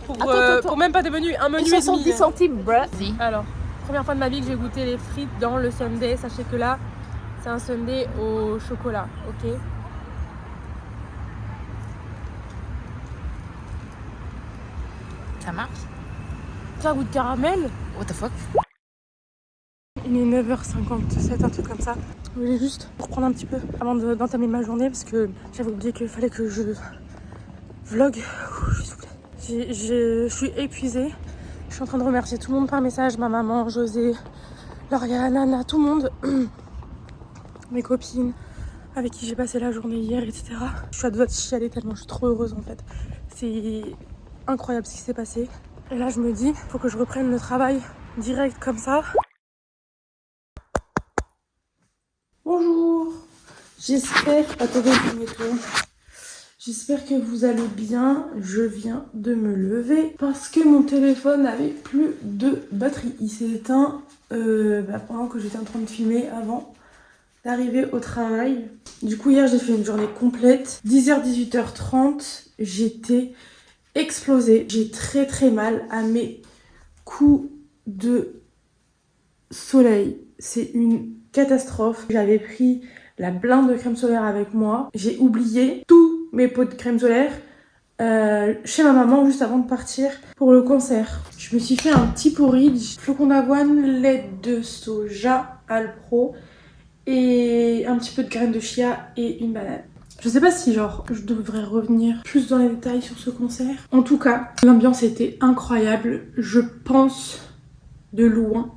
Attends. Pour même pas des menus. Un menu Et et 70 demi. centimes, bruh. Alors, première fois de ma vie que j'ai goûté les frites dans le sundae. Sachez que là, c'est un sundae au chocolat. Ok? Ça marche? Ça goûte caramel. What the fuck? Il est 9h57, un truc comme ça. Je voulais juste reprendre un petit peu avant d'entamer ma journée parce que j'avais oublié qu'il fallait que je vlog. Ouh, je suis soufflée. Je suis épuisée. Je suis en train de remercier tout le monde par message. Ma maman, José, Lauriane, Anna, tout le monde. Mes copines avec qui j'ai passé la journée hier, etc. Je suis à deux doigts de chialer tellement je suis trop heureuse en fait. C'est incroyable ce qui s'est passé. Et là je me dis, faut que je reprenne le travail direct comme ça. Bonjour, j'espère, attendez, je nettoie. J'espère que vous allez bien. Je viens de me lever parce que mon téléphone n'avait plus de batterie. Il s'est éteint pendant que j'étais en train de filmer avant d'arriver au travail. Du coup hier j'ai fait une journée complète. 10h, 18h30, j'étais explosée. J'ai très mal à mes coups de soleil. C'est une catastrophe. J'avais pris la blinde de crème solaire avec moi. J'ai oublié tous mes pots de crème solaire chez ma maman juste avant de partir pour le concert. Je me suis fait un petit porridge, flocons d'avoine, lait de soja, Alpro et un petit peu de graines de chia et une banane. Je sais pas si je devrais revenir plus dans les détails sur ce concert. En tout cas, l'ambiance était incroyable. Je pense de loin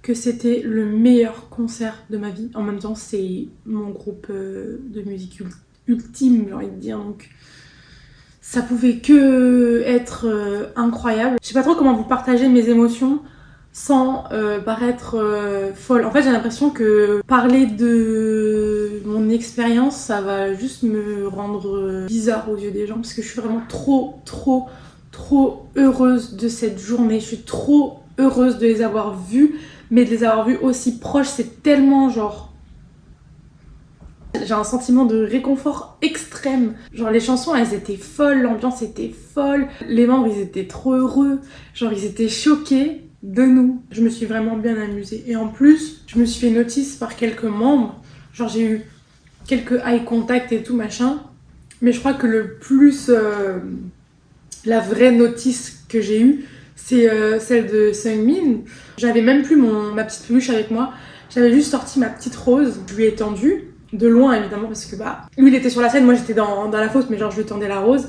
que c'était le meilleur concert de ma vie. En même temps, c'est mon groupe de musique ultime, j'ai envie de dire. Donc, ça pouvait que être incroyable. Je sais pas trop comment vous partager mes émotions sans paraître folle. En fait, j'ai l'impression que parler de mon expérience, ça va juste me rendre bizarre aux yeux des gens parce que je suis vraiment trop heureuse de cette journée. Je suis trop heureuse de les avoir vus, mais de les avoir vus aussi proches, c'est tellement genre... J'ai un sentiment de réconfort extrême. Genre les chansons, elles étaient folles, l'ambiance était folle, les membres, ils étaient trop heureux, genre ils étaient choqués de nous. Je me suis vraiment bien amusée. Et en plus, je me suis fait notice par quelques membres. Genre j'ai eu quelques eye contact et tout machin. Mais je crois que le plus... la vraie notice que j'ai eue, c'est celle de Seungmin. J'avais même plus ma petite peluche avec moi. J'avais juste sorti ma petite rose. Je lui ai tendue. De loin évidemment parce que lui il était sur la scène, moi j'étais dans la fosse mais genre je lui tendais la rose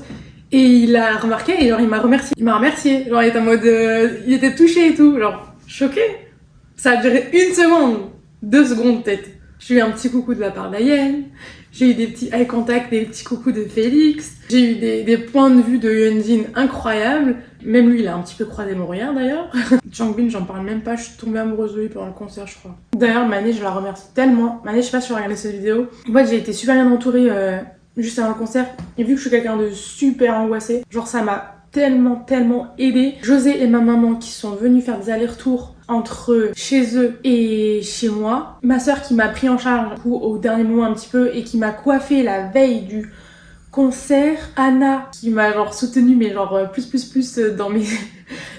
et il a remarqué et genre il m'a remercié, genre il était en mode il était touché et tout, genre choqué. Ça a duré 1 seconde, 2 secondes peut-être. J'ai eu un petit coucou de la part d'Ayen, j'ai eu des petits eye contact, des petits coucous de Félix, j'ai eu des points de vue de Hyunjin incroyables, même lui il a un petit peu croisé mon regard d'ailleurs. Changbin j'en parle même pas, je suis tombée amoureuse de lui pendant le concert je crois. D'ailleurs Mané je la remercie tellement, Mané je sais pas si tu as regardé cette vidéo, en fait j'ai été super bien entourée juste avant le concert, et vu que je suis quelqu'un de super angoissé, genre ça m'a tellement aidée. José et ma maman qui sont venus faire des allers-retours entre chez eux et chez moi. Ma soeur qui m'a pris en charge au dernier moment un petit peu et qui m'a coiffée la veille du concert. Anna qui m'a genre soutenue mais genre plus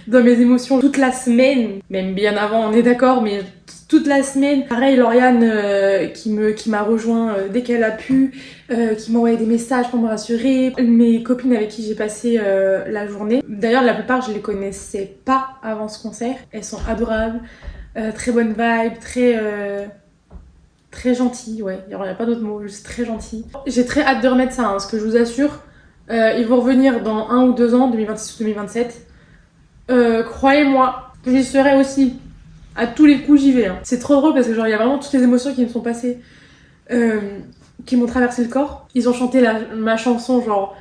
dans mes émotions toute la semaine, même bien avant on est d'accord, mais toute la semaine. Pareil Lauriane qui m'a rejoint dès qu'elle a pu, qui m'a envoyé des messages pour me rassurer. Mes copines avec qui j'ai passé la journée. D'ailleurs la plupart je les connaissais pas avant ce concert. Elles sont adorables, très bonne vibe, très gentilles, ouais, il n'y a pas d'autre mot, juste très gentilles. J'ai très hâte de remettre ça, parce que je vous assure, ils vont revenir dans 1 ou 2 ans, 2026 ou 2027. Croyez-moi, j'y serai aussi. À tous les coups j'y vais. Hein. C'est trop heureux parce que genre il y a vraiment toutes les émotions qui me sont passées, qui m'ont traversé le corps. Ils ont chanté ma chanson genre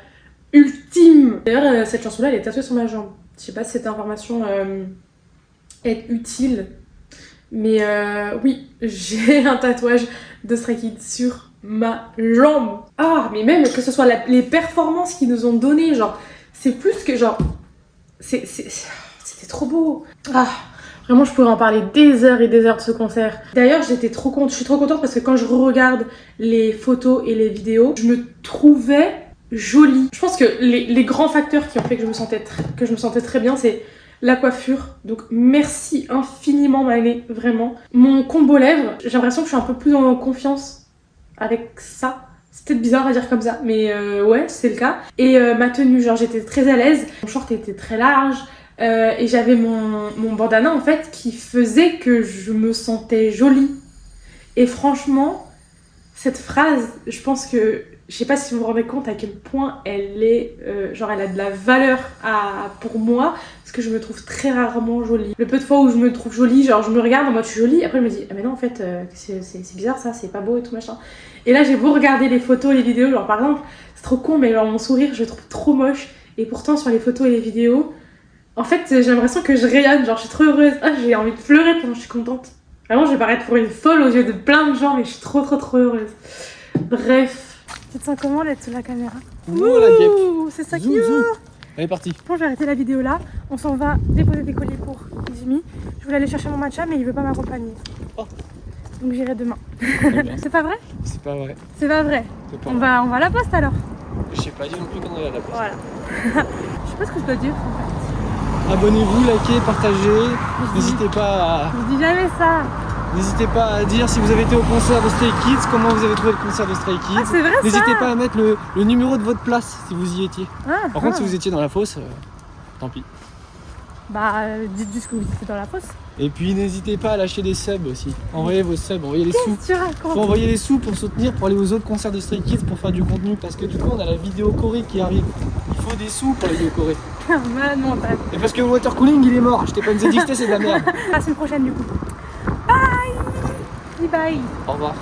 ultime. D'ailleurs cette chanson là elle est tatouée sur ma jambe. Je sais pas si cette information est utile. Mais oui, j'ai un tatouage de Stray Kids sur ma jambe. Ah mais même que ce soit les performances qu'ils nous ont données, genre c'est plus que genre... C'était trop beau. Ah vraiment, je pourrais en parler des heures et des heures de ce concert. D'ailleurs, je suis trop contente parce que quand je regarde les photos et les vidéos, je me trouvais jolie. Je pense que les grands facteurs qui ont fait que je me sentais très bien, c'est la coiffure. Donc merci infiniment Mané, vraiment. Mon combo lèvres, j'ai l'impression que je suis un peu plus en confiance avec ça. C'est peut-être bizarre à dire comme ça, mais ouais, c'est le cas. Et ma tenue, genre j'étais très à l'aise. Mon short était très large. Et j'avais mon bandana en fait qui faisait que je me sentais jolie. Et franchement, cette phrase, je pense que, je sais pas si vous vous rendez compte à quel point elle est, genre elle a de la valeur pour moi, parce que je me trouve très rarement jolie. Le peu de fois où je me trouve jolie, genre je me regarde en mode je suis jolie, après je me dis ah mais non en fait c'est bizarre ça, c'est pas beau et tout machin. Et là j'ai beau regarder les photos, les vidéos, genre par exemple, c'est trop con mais genre mon sourire je le trouve trop moche, et pourtant sur les photos et les vidéos, en fait, j'ai l'impression que je rayonne, genre je suis trop heureuse. Ah, j'ai envie de pleurer tellement je suis contente. Vraiment, je vais paraître pour une folle aux yeux de plein de gens, mais je suis trop heureuse. Bref. Tu te sens comment d'être sous la caméra? Ouh, la guêpe. C'est ça qui Zoom, est. zoom. Allez, parti. Bon, j'ai arrêté la vidéo là. On s'en va déposer des colis pour Izumi. Je voulais aller chercher mon matcha, mais il veut pas m'accompagner. Oh. Donc j'irai demain. C'est pas vrai? C'est pas vrai. C'est pas vrai. C'est pas On vrai. va à la poste alors. Je sais pas dire non plus quand on est à la place. Voilà. Je sais pas ce que je dois dire en fait. Abonnez-vous, likez, partagez. N'hésitez pas Je dis jamais ça. N'hésitez pas à dire si vous avez été au concert de Stray Kids, comment vous avez trouvé le concert de Stray Kids. Ah, c'est vrai ça. N'hésitez pas à mettre le numéro de votre place si vous y étiez. Ah, Par contre, si vous étiez dans la fosse, tant pis. Bah, dites juste que vous étiez dans la fosse. Et puis n'hésitez pas à lâcher des subs aussi. Envoyez vos subs, envoyez les sous. Qu'est-ce que tu racontes? Faut envoyer les sous pour soutenir, pour aller aux autres concerts de Stray Kids, pour faire du contenu. Parce que du coup, on a la vidéo Corée qui arrive. Il faut des sous pour la vidéo Corée. Malade mental. Et parce que le water cooling, il est mort. Achetez pas une ZXT, c'est de la merde. À la semaine prochaine du coup. Bye. Bye. Au revoir.